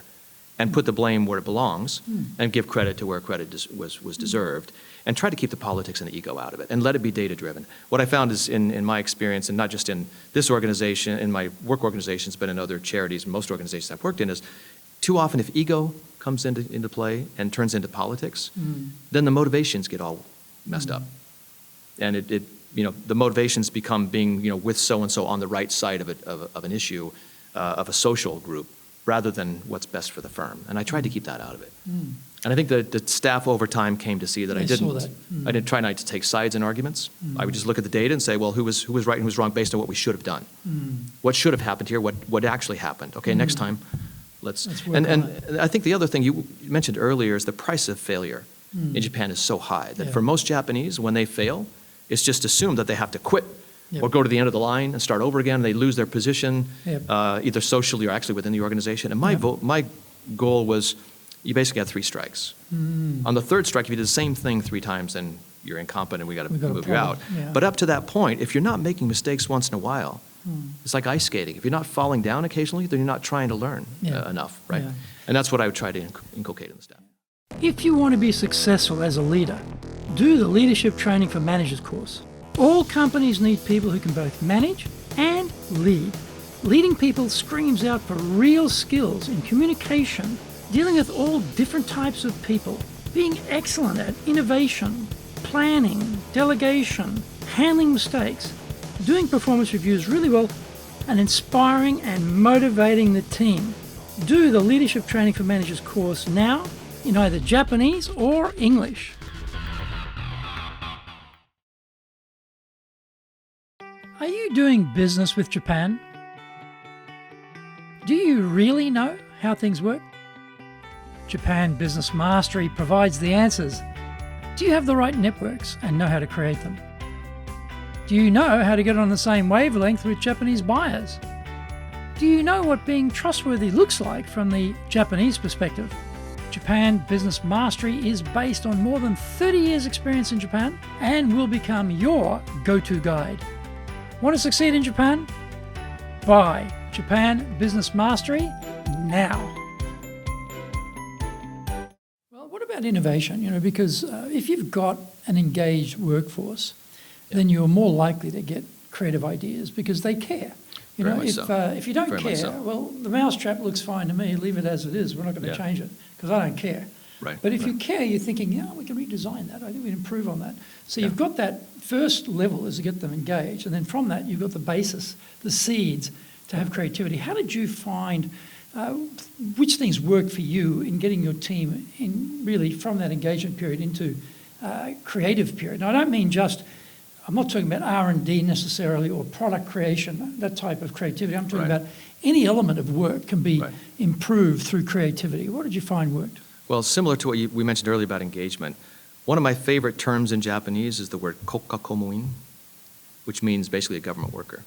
And put the blame where it belongs and give credit to where credit was deserved, and try to keep the politics and the ego out of it and let it be data-driven. What I found is in my experience, and not just in this organization, in my work organizations, but in other charities, most organizations I've worked in, is too often if ego comes into play and turns into politics, then the motivations get all messed up. And the motivations become being with so-and-so on the right side of an issue, of a social group, rather than what's best for the firm. And I tried to keep that out of it. And I think the staff over time came to see that I didn't. I didn't try not to take sides in arguments. I would just look at the data and say, well, who was right and who was wrong based on what we should have done. What should have happened here, what actually happened. Okay, next time, let's and I think the other thing you mentioned earlier is the price of failure in Japan is so high that for most Japanese, when they fail, it's just assumed that they have to quit or go to the end of the line and start over again. They lose their position, either socially or actually within the organization. And my goal was, you basically had 3 strikes. On the 3rd strike, if you did the same thing 3 times, then you're incompetent, we got to move you out. But up to that point, if you're not making mistakes once in a while, it's like ice skating. If you're not falling down occasionally, then you're not trying to learn enough, right? And that's what I would try to inculcate in the staff. If you want to be successful as a leader, do the Leadership Training for Managers course. All companies need people who can both manage and lead. Leading people screams out for real skills in communication, dealing with all different types of people, being excellent at innovation, planning, delegation, handling mistakes, doing performance reviews really well, and inspiring and motivating the team. Do the Leadership Training for Managers course now in either Japanese or English. Are you doing business with Japan? Do you really know how things work? Japan Business Mastery provides the answers. Do you have the right networks and know how to create them? Do you know how to get on the same wavelength with Japanese buyers? Do you know what being trustworthy looks like from the Japanese perspective? Japan Business Mastery is based on more than 30 years' experience in Japan and will become your go-to guide. Want to succeed in Japan? Buy Japan Business Mastery now. Well, what about innovation? Because if you've got an engaged workforce, then you're more likely to get creative ideas because they care. If you don't care, well, the mousetrap looks fine to me. Leave it as it is. We're not going to change it because I don't care. Right. But if you care, you're thinking, we can redesign that. I think we can improve on that. So you've got that first level is to get them engaged, and then from that you've got the basis, the seeds to have creativity. How did you find which things worked for you in getting your team in really from that engagement period into creative period? Now, I don't mean I'm not talking about R&D necessarily or product creation, that type of creativity. I'm talking about any element of work can be improved through creativity. What did you find worked? Well, similar to what we mentioned earlier about engagement, one of my favorite terms in Japanese is the word kokkakomuin, which means basically a government worker.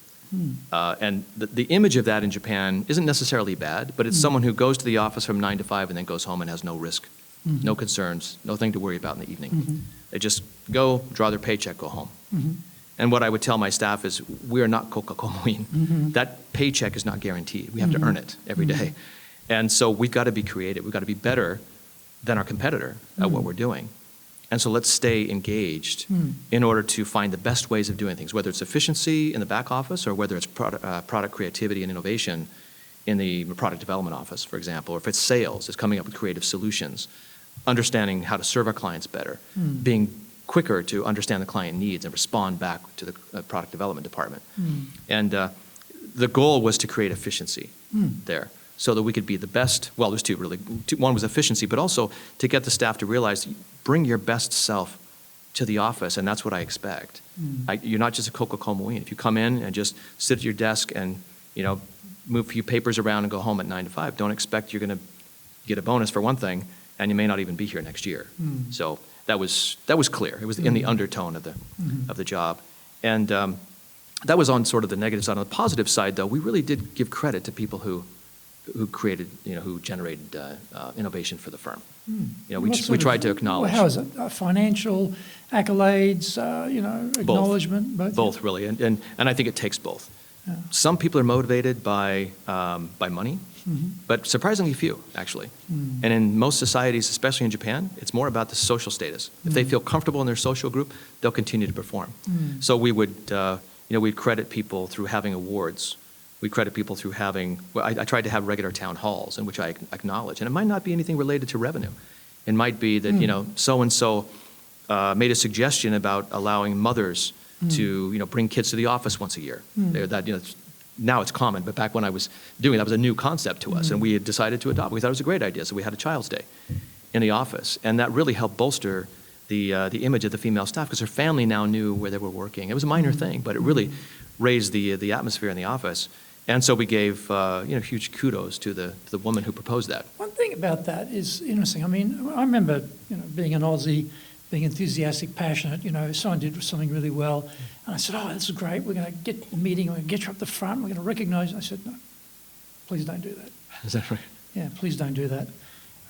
And the image of that in Japan isn't necessarily bad, but it's someone who goes to the office from 9 to 5 and then goes home and has no risk, no concerns, nothing to worry about in the evening. They just go, draw their paycheck, go home. And what I would tell my staff is, we are not kokkakomuin. That paycheck is not guaranteed. We have to earn it every day. And so we've got to be creative. We've got to be better than our competitor at what we're doing. And so let's stay engaged in order to find the best ways of doing things, whether it's efficiency in the back office or whether it's product creativity and innovation in the product development office, for example, or if it's sales, it's coming up with creative solutions, understanding how to serve our clients better, being quicker to understand the client needs and respond back to the product development department. And the goal was to create efficiency there so that we could be the best. Well, there's two really. One was efficiency, but also to get the staff to realize, bring your best self to the office, and that's what I expect. You're not just a kokkakomuin. If you come in and just sit at your desk and move a few papers around and go home at 9 to 5, don't expect you're going to get a bonus for one thing, and you may not even be here next year. So that was clear. It was in the undertone of the job, and that was on sort of the negative side. On the positive side, though, we really did give credit to people who created, who generated innovation for the firm. We tried to acknowledge. How is it? Financial accolades, acknowledgement? Both really, and I think it takes both. Yeah. Some people are motivated by money, but surprisingly few, actually. And in most societies, especially in Japan, it's more about the social status. If they feel comfortable in their social group, they'll continue to perform. So we would, we'd credit people through having awards. We credit people through having, I tried to have regular town halls in which I acknowledge. And it might not be anything related to revenue. It might be that, so-and-so made a suggestion about allowing mothers to, bring kids to the office once a year. Now it's common, but back when I was doing it, that was a new concept to us. And we had decided to adopt. We thought it was a great idea. So we had a Child's Day in the office. And that really helped bolster the image of the female staff because her family now knew where they were working. It was a minor thing, but it really raised the atmosphere in the office. And so we gave huge kudos to the woman who proposed that. One thing about that is interesting. I mean, I remember being an Aussie, being enthusiastic, passionate. Someone did something really well, and I said, "Oh, this is great. We're going to get the meeting. We're going to get you up the front. We're going to recognise." I said, "No, please don't do that." Is that right? Yeah, please don't do that.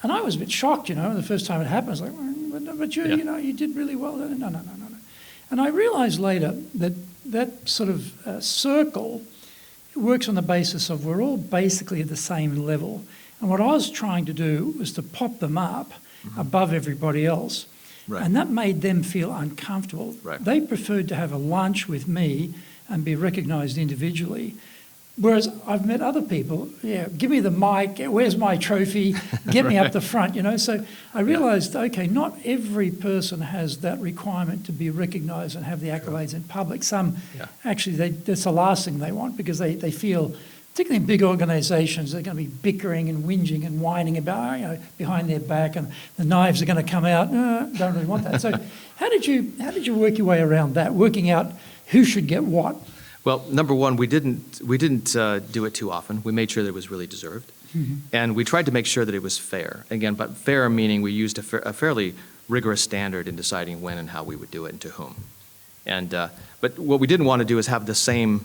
And I was a bit shocked. The first time it happened, I was like, "But you did really well." No. And I realised later that sort of circle works on the basis of we're all basically at the same level. And what I was trying to do was to pop them up above everybody else. Right. And that made them feel uncomfortable. Right. They preferred to have a lunch with me and be recognised individually Whereas I've met other people, give me the mic, where's my trophy, get me up the front, So I realised, okay, not every person has that requirement to be recognised and have the accolades in public. Some, actually, that's the last thing they want, because they feel, particularly in big organisations, they're going to be bickering and whinging and whining about, behind their back, and the knives are going to come out. Don't really want that. So how did you work your way around that, working out who should get what? Well, number one, we didn't do it too often. We made sure that it was really deserved, and we tried to make sure that it was fair. Again, but fair meaning we used a fairly rigorous standard in deciding when and how we would do it and to whom. And but what we didn't want to do is have the same,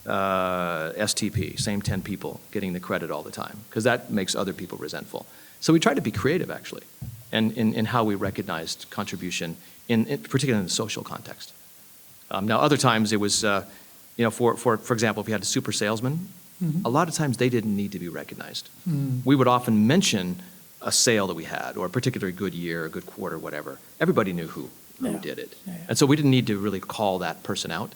STP, same 10 people getting the credit all the time, because that makes other people resentful. So we tried to be creative, actually, and in how we recognized contribution, particularly in the social context. Now, other times it was, for example, if you had a super salesman, a lot of times they didn't need to be recognized. We would often mention a sale that we had, or a particularly good year, a good quarter, whatever. Everybody knew who did it. And so we didn't need to really call that person out.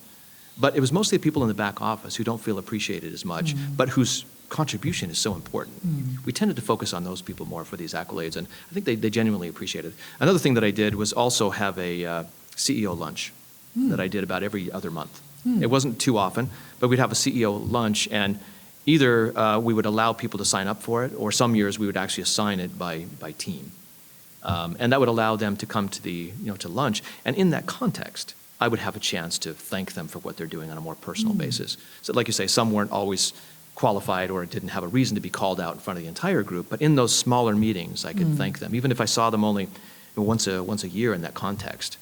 But it was mostly the people in the back office who don't feel appreciated as much, but whose contribution is so important. We tended to focus on those people more for these accolades, and I think they genuinely appreciate it. Another thing that I did was also have a CEO lunch that I did about every other month. It wasn't too often, but we'd have a CEO lunch, and either we would allow people to sign up for it, or some years we would actually assign it by team. And that would allow them to come to to lunch, and in that context, I would have a chance to thank them for what they're doing on a more personal basis. So like you say, some weren't always qualified or didn't have a reason to be called out in front of the entire group, but in those smaller meetings, I could thank them. Even if I saw them only once a year in that context,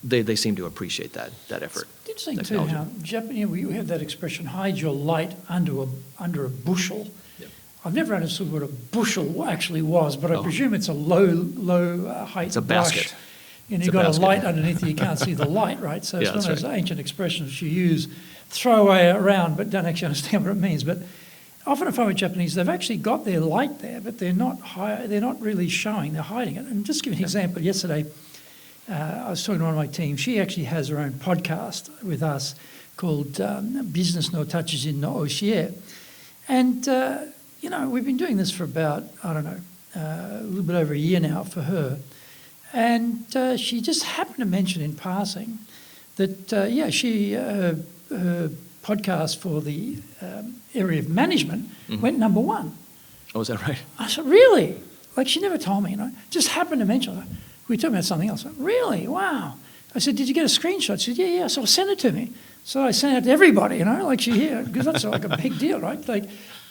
they seem to appreciate that effort. It's interesting too how Japanese, we have that expression, hide your light under a bushel. Yep. I've never understood what a bushel actually was, but I presume it's a low height It's a brush. basket. And you've got a light underneath you can't see the light, right? So it's one of those ancient expressions you use, throw away around, but don't actually understand what it means. But often I find with Japanese, they've actually got their light there, but they're not really showing, they're hiding it. And just to give you an example, yesterday I was talking to one of my team. She actually has her own podcast with us called Business no Tachijin no Oshie. And, we've been doing this for about, a little bit over a year now for her. And she just happened to mention in passing that, her podcast for the area of management went number one. Oh, is that right? I said, really? Like, she never told me, just happened to mention it. We were talking about something else. Really? Wow. I said, did you get a screenshot? She said, yeah. So send it to me. So I sent it to everybody, because that's like a big deal, right? Like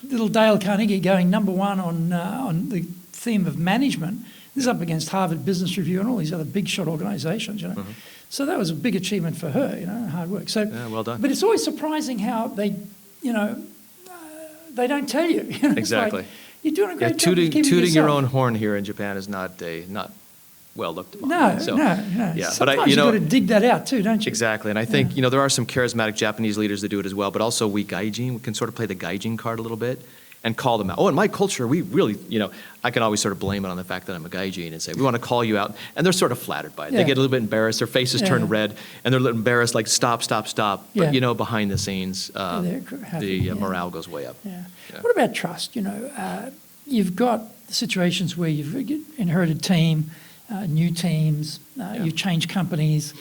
little Dale Carnegie going number one on the theme of management. This is up against Harvard Business Review and all these other big shot organisations, So that was a big achievement for her, hard work. So, well done. But it's always surprising how they don't tell you. Exactly. Like, you're doing a great job. Tooting your own horn here in Japan is not well looked upon. No. Yeah, sometimes you've got to dig that out too, don't you? Exactly, and I think there are some charismatic Japanese leaders that do it as well, but also we gaijin, we can sort of play the gaijin card a little bit and call them out. Oh, in my culture, we really, I can always sort of blame it on the fact that I'm a gaijin and say, we want to call you out, and they're sort of flattered by it. They get a little bit embarrassed, their faces turn red, and they're a little embarrassed, like stop. But, behind the scenes, the morale goes way up. Yeah. What about trust? You've got situations where you've inherited a team, new teams, you've changed companies.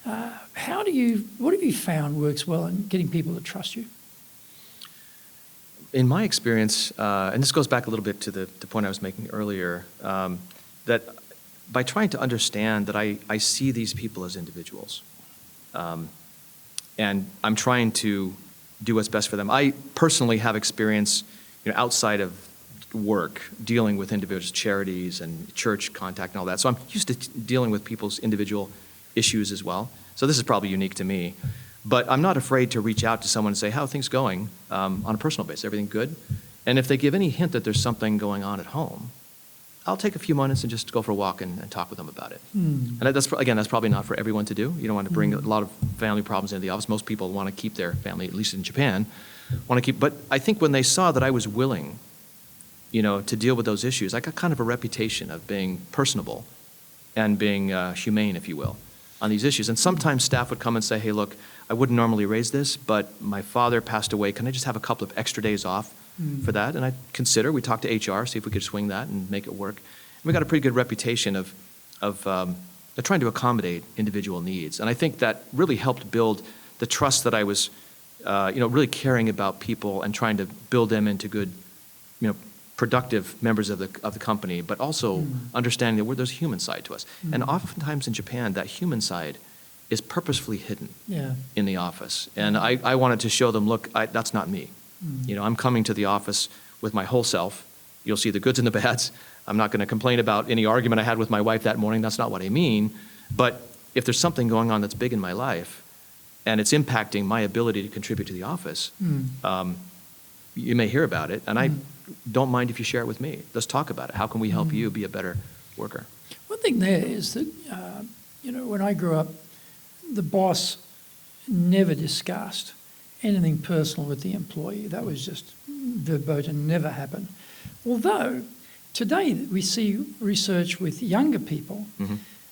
What have you found works well in getting people to trust you? In my experience, and this goes back a little bit to the point I was making earlier, that by trying to understand that I see these people as individuals, and I'm trying to do what's best for them. I personally have experience, outside of work, dealing with individuals, charities and church contact and all that. So I'm used to dealing with people's individual issues as well. So this is probably unique to me. But I'm not afraid to reach out to someone and say, how are things going on a personal basis? Everything good? And if they give any hint that there's something going on at home, I'll take a few minutes and just go for a walk and talk with them about it. And that's probably not for everyone to do. You don't want to bring a lot of family problems into the office. Most people want to keep their family, at least in Japan, but I think when they saw that I was willing, to deal with those issues, I got kind of a reputation of being personable and being humane, if you will. on these issues. And sometimes staff would come and say, hey, look, I wouldn't normally raise this, but my father passed away. Can I just have a couple of extra days off for that? And we talked to HR, see if we could swing that and make it work. And we got a pretty good reputation of trying to accommodate individual needs. And I think that really helped build the trust that I was, really caring about people and trying to build them into good, productive members of the company, but also understanding that there's a human side to us. And oftentimes in Japan, that human side is purposefully hidden in the office. And I wanted to show them, look, that's not me. I'm coming to the office with my whole self. You'll see the goods and the bads. I'm not going to complain about any argument I had with my wife that morning. That's not what I mean. But if there's something going on that's big in my life and it's impacting my ability to contribute to the office, you may hear about it. And I don't mind if you share it with me. Let's talk about it. How can we help you be a better worker? One thing there is that, when I grew up, the boss never discussed anything personal with the employee. That was just verboten, never happened. Although today we see research with younger people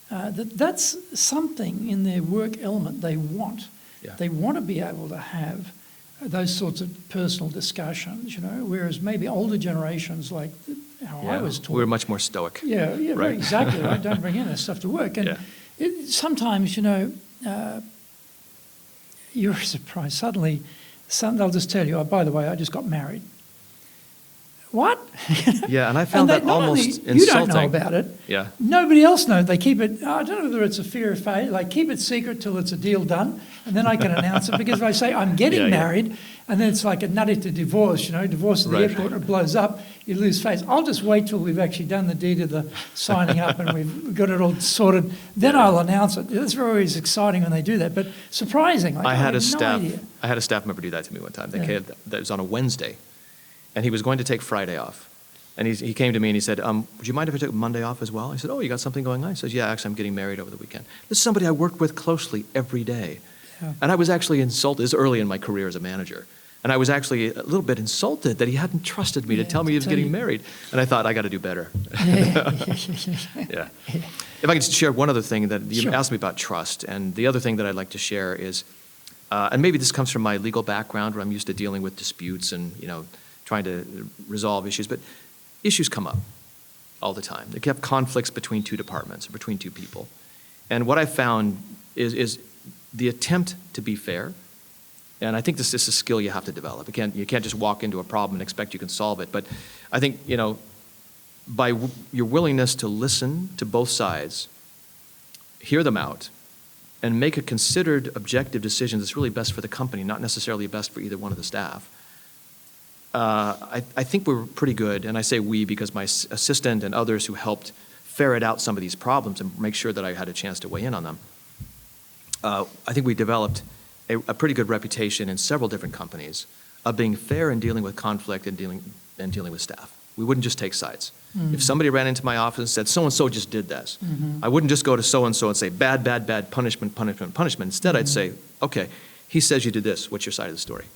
that's something in their work element they want. Yeah. They want to be able to have those sorts of personal discussions, whereas maybe older generations like how I was taught. We were much more stoic. Yeah, right? Exactly. Right? Don't bring in that stuff to work. And sometimes, you're surprised. Suddenly, they'll just tell you, oh, by the way, I just got married. What? Yeah, and I found that almost insulting. You don't know about it. Yeah. Nobody else knows. They keep it, I don't know whether it's a fear of failure, like keep it secret till it's a deal done, and then I can announce it. Because if I say I'm getting married, and then it's like a nutty to divorce, divorce at the airport, and it blows up, you lose face. I'll just wait till we've actually done the deed of the signing up and we've got it all sorted. Then I'll announce it. It's always exciting when they do that, but surprising. Like, I had a staff member do that to me one time. That was on a Wednesday. And he was going to take Friday off. And he came to me and he said, would you mind if I took Monday off as well? I said, oh, you got something going on? He says, yeah, actually, I'm getting married over the weekend. This is somebody I worked with closely every day. Yeah. And I was actually insulted. This is early in my career as a manager. And I was actually a little bit insulted that he hadn't trusted me to tell me he was getting married. And I thought, I got to do better. Yeah. If I could just share one other thing that you asked me about trust. And the other thing that I'd like to share is, and maybe this comes from my legal background where I'm used to dealing with disputes and, trying to resolve issues, but issues come up all the time. They have conflicts between two departments or between two people. And what I found is the attempt to be fair, and I think this is a skill you have to develop. You can't just walk into a problem and expect you can solve it, but I think, by your willingness to listen to both sides, hear them out, and make a considered objective decision that's really best for the company, not necessarily best for either one of the staff, I think we were pretty good, and I say we because my assistant and others who helped ferret out some of these problems and make sure that I had a chance to weigh in on them. I think we developed a pretty good reputation in several different companies of being fair in dealing with conflict and dealing with staff. We wouldn't just take sides. If somebody ran into my office and said, so-and-so just did this, I wouldn't just go to so-and-so and say, bad, bad, bad, punishment, punishment, punishment. Instead, I'd say, okay, he says you did this. What's your side of the story?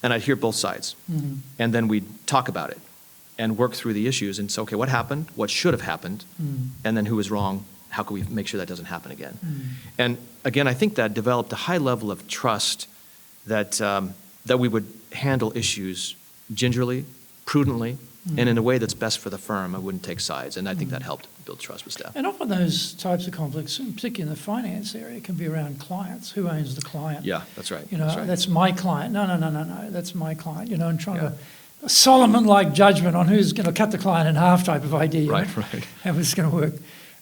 And I'd hear both sides. And then we'd talk about it and work through the issues and say, okay, what happened? What should have happened? And then who was wrong? How can we make sure that doesn't happen again? And again, I think that developed a high level of trust that we would handle issues gingerly, prudently, and in a way that's best for the firm. I wouldn't take sides. And I think that helped build trust with staff. And often those types of conflicts, particularly in the finance area, can be around clients. Who owns the client? Yeah, that's right. That's my client. No, that's my client. And trying to a Solomon-like judgment on who's going to cut the client in half type of idea. Right. How it's going to work.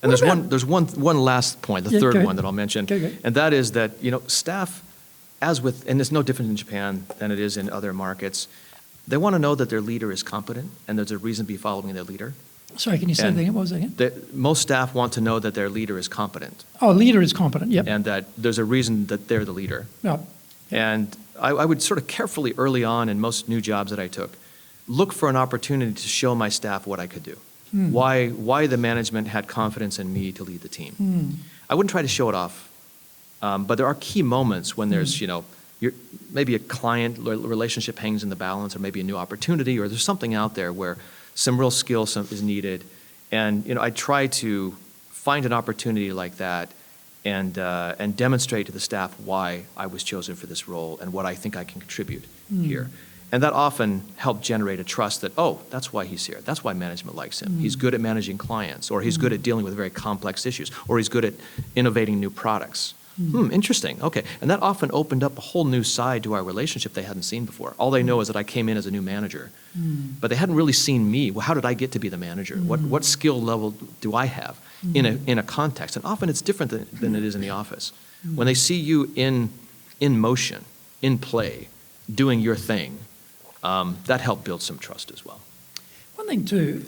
And there's one last point, the third one that I'll mention, and that is that staff, and it's no different in Japan than it is in other markets, they want to know that their leader is competent and there's a reason to be following their leader. Sorry, can you say that again? What was that again? Most staff want to know that their leader is competent. Oh, leader is competent, yep. And that there's a reason that they're the leader. Yep. And I would sort of carefully early on in most new jobs that I took, look for an opportunity to show my staff what I could do. Why the management had confidence in me to lead the team. I wouldn't try to show it off, but there are key moments when there's, maybe a client relationship hangs in the balance, or maybe a new opportunity, or there's something out there where some real skill is needed. And, I try to find an opportunity like that and demonstrate to the staff why I was chosen for this role and what I think I can contribute here. And that often helped generate a trust that, oh, that's why he's here. That's why management likes him. He's good at managing clients, or he's good at dealing with very complex issues, or he's good at innovating new products. Interesting. Okay. And that often opened up a whole new side to our relationship they hadn't seen before. All they know is that I came in as a new manager, but they hadn't really seen me. Well, how did I get to be the manager? What skill level do I have in a context? And often it's different than it is in the office. When they see you in motion, in play, doing your thing, that helped build some trust as well. One thing too,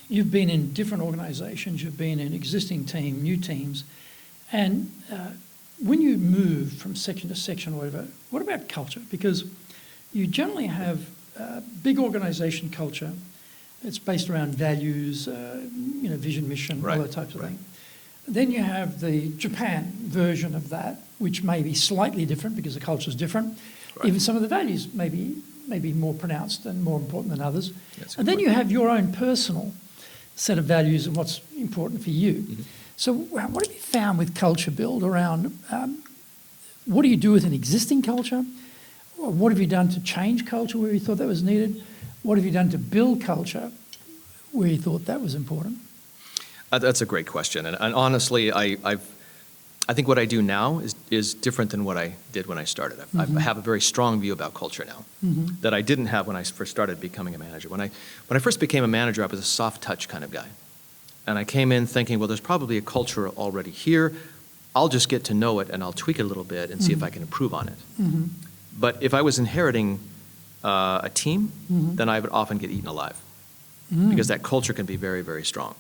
you've been in different organisations, you've been in existing team, new teams, and when you move from section to section or whatever, what about culture? Because you generally have big organisation culture. It's based around values, vision, mission, all that types of thing. Then you have the Japan version of that, which may be slightly different because the culture is different. Even some of the values may be more pronounced and more important than others. And then you have your own personal set of values and what's important for you. So what have you found with culture build around, what do you do with an existing culture? What have you done to change culture where you thought that was needed? What have you done to build culture where you thought that was important? That's a great question. And honestly, I think what I do now is different than what I did when I started. I have a very strong view about culture now that I didn't have when I first started becoming a manager. When I first became a manager, I was a soft touch kind of guy. And I came in thinking, well, there's probably a culture already here. I'll just get to know it and I'll tweak it a little bit and see if I can improve on it. But if I was inheriting a team, then I would often get eaten alive because that culture can be very, very strong.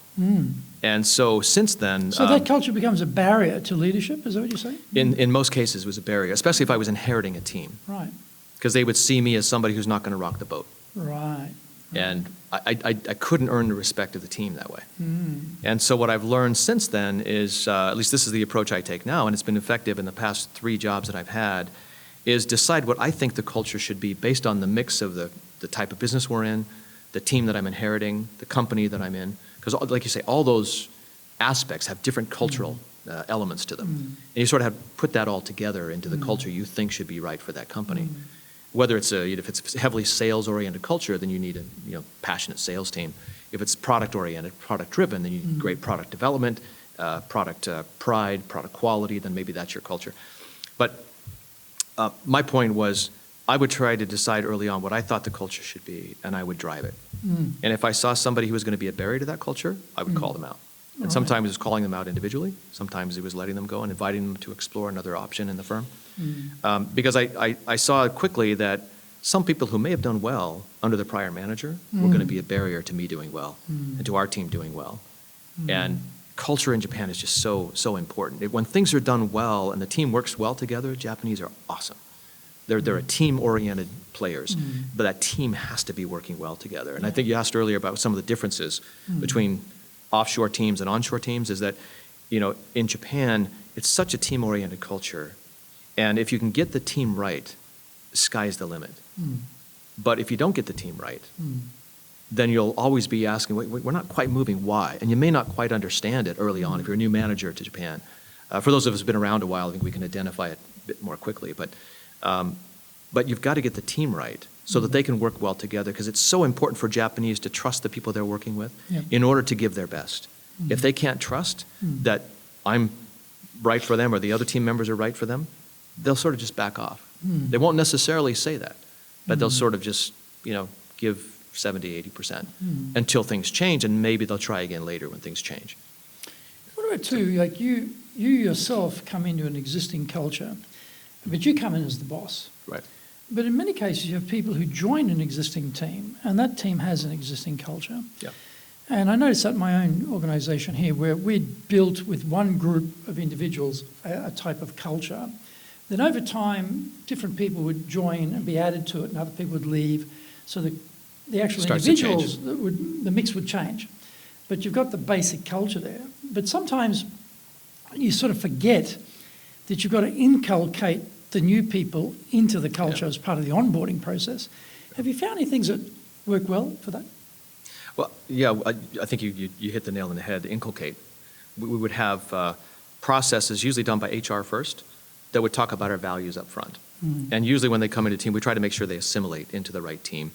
And so since then... So that culture becomes a barrier to leadership, is that what you're saying? In most cases, it was a barrier, especially if I was inheriting a team. Right. Because they would see me as somebody who's not going to rock the boat. Right. And I couldn't earn the respect of the team that way. And so what I've learned since then is, at least this is the approach I take now, and it's been effective in the past 3 jobs that I've had, is decide what I think the culture should be based on the mix of the type of business we're in, the team that I'm inheriting, the company that I'm in. Because like you say, all those aspects have different cultural elements to them. And you sort of have to put that all together into the culture you think should be right for that company. Whether it's if it's a heavily sales-oriented culture, then you need a passionate sales team. If it's product-oriented, product-driven, then you need great product development, product pride, product quality, then maybe that's your culture. But my point was, I would try to decide early on what I thought the culture should be, and I would drive it. And if I saw somebody who was going to be a barrier to that culture, I would call them out. And sometimes it was calling them out individually. Sometimes it was letting them go and inviting them to explore another option in the firm. Because I saw quickly that some people who may have done well under the prior manager were going to be a barrier to me doing well and to our team doing well. And culture in Japan is just so important. When things are done well and the team works well together, Japanese are awesome. They're a team-oriented players, but that team has to be working well together. And I think you asked earlier about some of the differences between offshore teams and onshore teams is that, in Japan, it's such a team-oriented culture. And if you can get the team right, the sky's the limit. But if you don't get the team right, then you'll always be asking, wait, we're not quite moving, why? And you may not quite understand it early on if you're a new manager to Japan. For those of us who've been around a while, I think we can identify it a bit more quickly. But you've got to get the team right so that they can work well together, because it's so important for Japanese to trust the people they're working with in order to give their best. If they can't trust that I'm right for them or the other team members are right for them, they'll sort of just back off. They won't necessarily say that, but they'll sort of just, give 70, 80% until things change, and maybe they'll try again later when things change. What about too, like you yourself come into an existing culture, but you come in as the boss. Right. But in many cases, you have people who join an existing team, and that team has an existing culture. Yeah. And I noticed that in my own organisation here, where we'd built with one group of individuals a type of culture. Then over time, different people would join and be added to it, and other people would leave. So the actual individuals, the mix would change. But you've got the basic culture there. But sometimes you sort of forget that you've got to inculcate the new people into the culture as part of the onboarding process. Have you found any things that work well for that? Well, yeah, I think you hit the nail on the head, inculcate. we would have processes usually done by HR first that would talk about our values up front. And usually when they come into a team, we try to make sure they assimilate into the right team.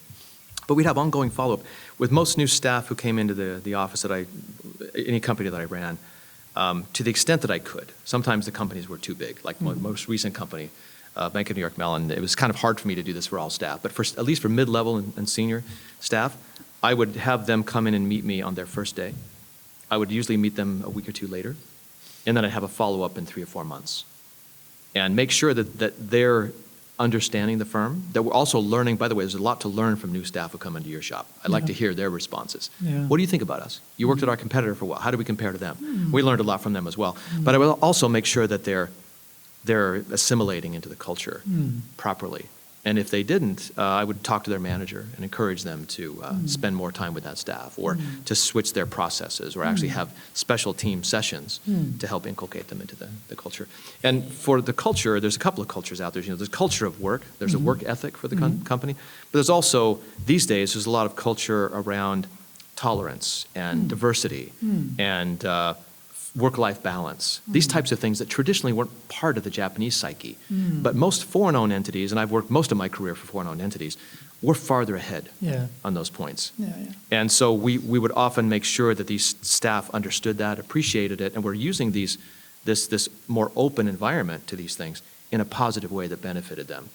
But we'd have ongoing follow-up. With most new staff who came into the office any company that I ran, to the extent that I could. Sometimes the companies were too big, like my most recent company, Bank of New York Mellon. It was kind of hard for me to do this for all staff, but at least for mid-level and senior staff, I would have them come in and meet me on their first day. I would usually meet them a week or two later, and then I'd have a follow-up in 3 or 4 months. And make sure that they're understanding the firm, that we're also learning. By the way, there's a lot to learn from new staff who come into your shop. I'd like to hear their responses. Yeah. What do you think about us? You worked at our competitor for a while. How do we compare to them? We learned a lot from them as well. But I will also make sure that they're assimilating into the culture properly. And if they didn't, I would talk to their manager and encourage them to spend more time with that staff, or to switch their processes, or actually have special team sessions to help inculcate them into the culture. And for the culture, there's a couple of cultures out there. There's culture of work. There's a work ethic for the company. But there's also, these days, there's a lot of culture around tolerance and diversity and work-life balance, these types of things that traditionally weren't part of the Japanese psyche. But most foreign-owned entities, and I've worked most of my career for foreign-owned entities, we're farther ahead on those points. And so we would often make sure that these staff understood that, appreciated it, and we're using this more open environment to these things in a positive way that benefited them.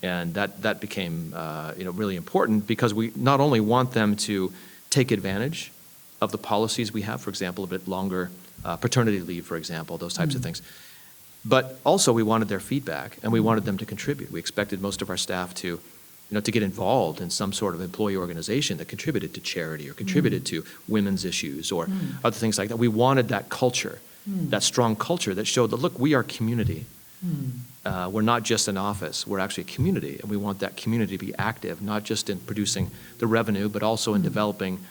And that became really important, because we not only want them to take advantage of the policies we have, for example, a bit longer paternity leave, for example, those types of things. But also we wanted their feedback, and we wanted them to contribute. We expected most of our staff to get involved in some sort of employee organization that contributed to charity or contributed to women's issues or other things like that. We wanted that culture, that strong culture that showed that, look, we are community. We're not just an office, we're actually a community, and we want that community to be active, not just in producing the revenue, but also in developing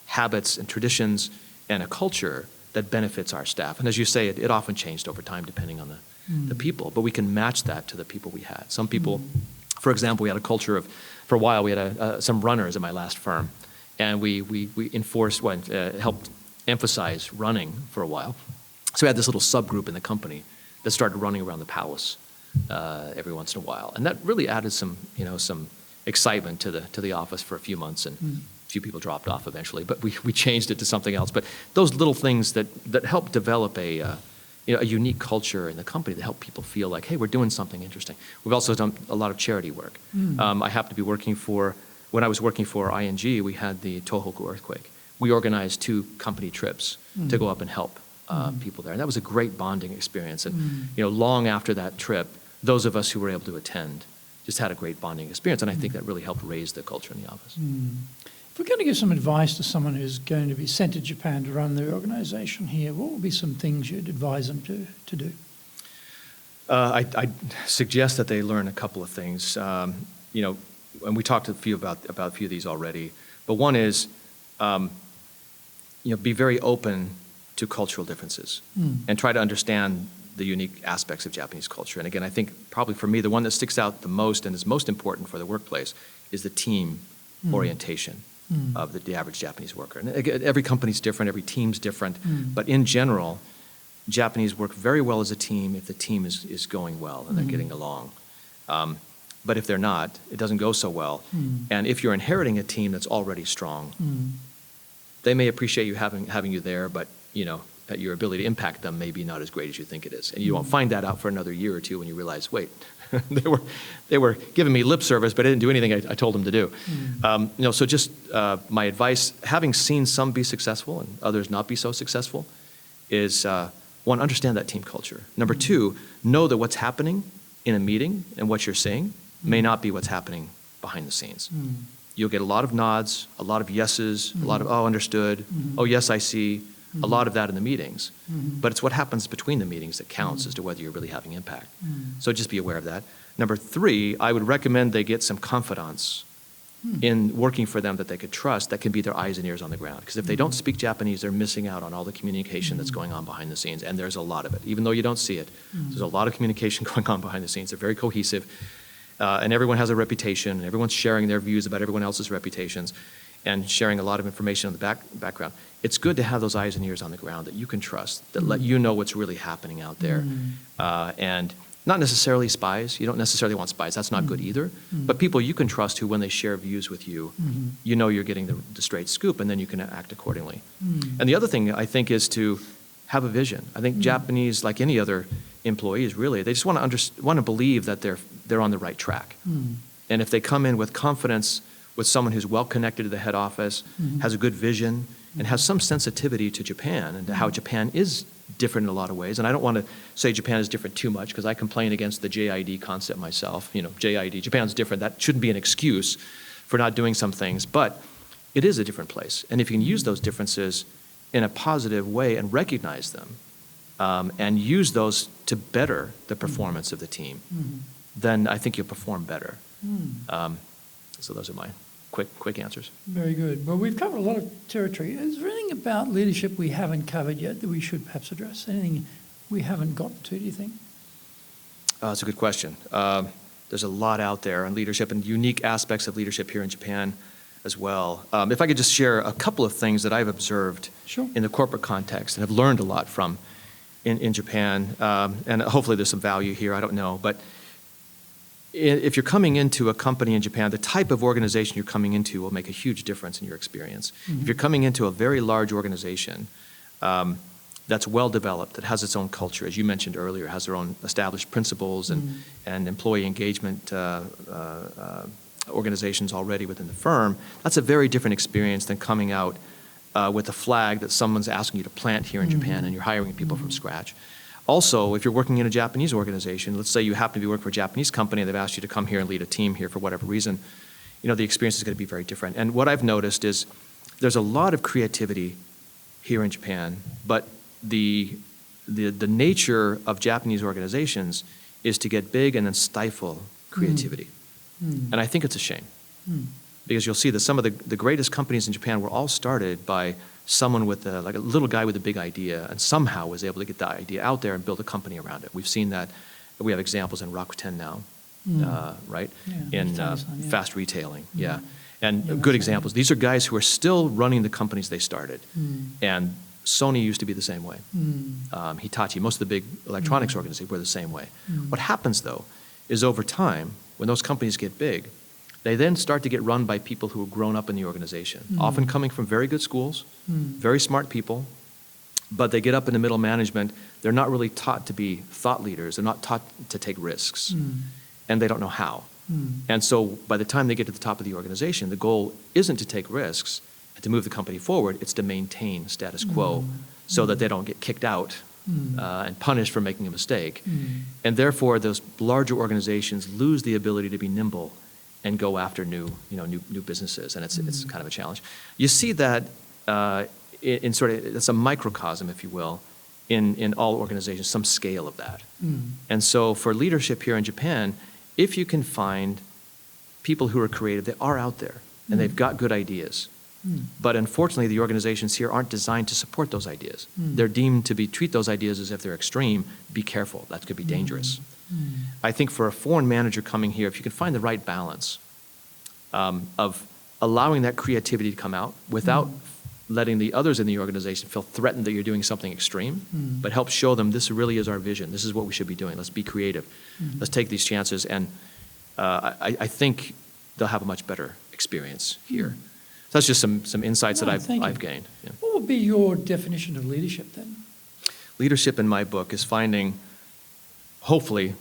habits and traditions and a culture that benefits our staff. And as you say, it often changed over time depending on the people, but we can match that to the people we had. Some people, for example, we had a culture of, for a while, we had some runners at my last firm, and we helped emphasize running for a while. So we had this little subgroup in the company that started running around the palace every once in a while, and that really added some excitement to the office for a few months, and a few people dropped off eventually, but we changed it to something else. But those little things that help develop a unique culture in the company, that help people feel like, hey, we're doing something interesting. We've also done a lot of charity work. I happened to be when I was working for ING, we had the Tohoku earthquake. We organized 2 company trips to go up and help people there. And that was a great bonding experience. And long after that trip, those of us who were able to attend just had a great bonding experience. And I think that really helped raise the culture in the office. If we're going to give some advice to someone who's going to be sent to Japan to run their organization here, what would be some things you'd advise them to do? I suggest that they learn a couple of things. And we talked about a few of these already. But one is, be very open to cultural differences and try to understand the unique aspects of Japanese culture. And again, I think probably for me, the one that sticks out the most and is most important for the workplace is the team orientation of the average Japanese worker. And again, every company's different, every team's different, but in general, Japanese work very well as a team if the team is going well and they're getting along. But if they're not, it doesn't go so well. And if you're inheriting a team that's already strong, they may appreciate you having you there, but your ability to impact them may be not as great as you think it is. And you won't find that out for another year or two when you realize, wait, they were giving me lip service, but I didn't do anything I told them to do. So just my advice, having seen some be successful and others not be so successful, is one, understand that team culture. Number 2, know that what's happening in a meeting and what you're saying may not be what's happening behind the scenes. You'll get a lot of nods, a lot of yeses, a lot of, oh, understood, oh, yes, I see, a lot of that in the meetings. But it's what happens between the meetings that counts as to whether you're really having impact. So just be aware of that. Number 3, I would recommend they get some confidants in working for them that they could trust, that can be their eyes and ears on the ground. Because if they don't speak Japanese, they're missing out on all the communication that's going on behind the scenes, and there's a lot of it. Even though you don't see it, there's a lot of communication going on behind the scenes. They're very cohesive, and everyone has a reputation, and everyone's sharing their views about everyone else's reputations. and sharing a lot of information on the background. It's good to have those eyes and ears on the ground that you can trust, that let you know what's really happening out there. And not necessarily spies. You don't necessarily want spies. That's not good either. But people you can trust who, when they share views with you, you know you're getting the straight scoop, and then you can act accordingly. And the other thing, I think, is to have a vision. I think Japanese, like any other employees, really, they just want to believe that they're on the right track. And if they come in with confidence, with someone who's well connected to the head office, has a good vision, and has some sensitivity to Japan and to how Japan is different in a lot of ways. And I don't want to say Japan is different too much, because I complain against the JID concept myself. JID, Japan's different. That shouldn't be an excuse for not doing some things, but it is a different place. And if you can use those differences in a positive way and recognize them, and use those to better the performance of the team, then I think you'll perform better. So those are my quick answers. Very good. Well, we've covered a lot of territory. Is there anything about leadership we haven't covered yet that we should perhaps address? Anything we haven't got to, do you think? That's a good question. There's a lot out there on leadership and unique aspects of leadership here in Japan as well. If I could just share a couple of things that I've observed in the corporate context and have learned a lot from in Japan, and hopefully there's some value here, I don't know, but if you're coming into a company in Japan, the type of organization you're coming into will make a huge difference in your experience. If you're coming into a very large organization that's well developed, that has its own culture, as you mentioned earlier, has their own established principles and employee engagement organizations already within the firm, that's a very different experience than coming out with a flag that someone's asking you to plant here in Japan and you're hiring people from scratch. Also, if you're working in a Japanese organization, let's say you happen to be working for a Japanese company and they've asked you to come here and lead a team here for whatever reason, the experience is going to be very different. And what I've noticed is there's a lot of creativity here in Japan, but the nature of Japanese organizations is to get big and then stifle creativity. And I think it's a shame, because you'll see that some of the greatest companies in Japan were all started by someone with a little guy with a big idea, and somehow was able to get the idea out there and build a company around it. We've seen that. We have examples in Rakuten now, right? Yeah, in fast retailing, and good examples. These are guys who are still running the companies they started, and Sony used to be the same way. Hitachi, most of the big electronics organizations were the same way. What happens, though, is over time, when those companies get big, they then start to get run by people who have grown up in the organization, often coming from very good schools, very smart people, but they get up in the middle management. They're not really taught to be thought leaders. They're not taught to take risks, and they don't know how. And so by the time they get to the top of the organization, the goal isn't to take risks and to move the company forward. It's to maintain status quo so that they don't get kicked out and punished for making a mistake. And therefore, those larger organizations lose the ability to be nimble and go after new businesses, and it's kind of a challenge. You see that in sort of, it's a microcosm, if you will, in all organizations, some scale of that. And so for leadership here in Japan, if you can find people who are creative, they are out there, and they've got good ideas. But unfortunately, the organizations here aren't designed to support those ideas. They're deemed to treat those ideas as if they're extreme. Be careful, that could be dangerous. I think for a foreign manager coming here, if you can find the right balance of allowing that creativity to come out without letting the others in the organization feel threatened that you're doing something extreme, but help show them this really is our vision. This is what we should be doing. Let's be creative. Let's take these chances. And I think they'll have a much better experience here. So that's just some insights that I've gained. Yeah. What would be your definition of leadership then? Leadership in my book is finding, hopefully,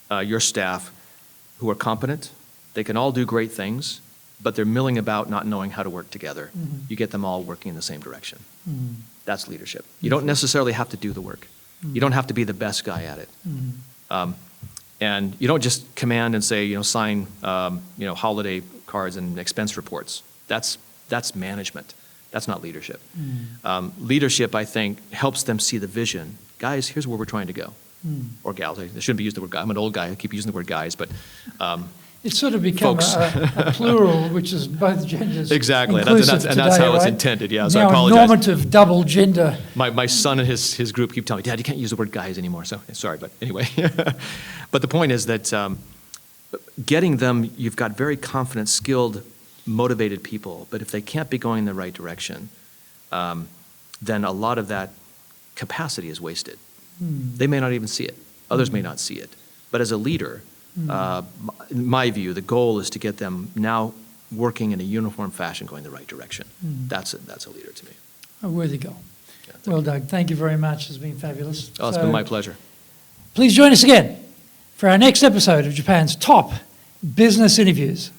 your staff who are competent. They can all do great things, but they're milling about not knowing how to work together. You get them all working in the same direction. That's leadership. You don't necessarily have to do the work. You don't have to be the best guy at it. And you don't just command and say, sign, holiday cards and expense reports. That's management. That's not leadership. Leadership, I think, helps them see the vision. Guys, here's where we're trying to go. Or gals. I shouldn't be using the word guy. I'm an old guy. I keep using the word guys, but it's sort of become a plural, which is both genders. Exactly, and that's how it's intended. Yeah, so now I apologize. Normative double gender. My son and his group keep telling me, Dad, you can't use the word guys anymore. So sorry, but anyway. But the point is that getting them, you've got very confident, skilled motivated people, but if they can't be going in the right direction, then a lot of that capacity is wasted. They may not even see it. Others may not see it. But as a leader, in my view, the goal is to get them now working in a uniform fashion, going the right direction. That's a leader to me. A worthy goal. Yeah, Well, Doug, thank you very much. It's been fabulous. Oh, it's been my pleasure. Please join us again for our next episode of Japan's top business interviews.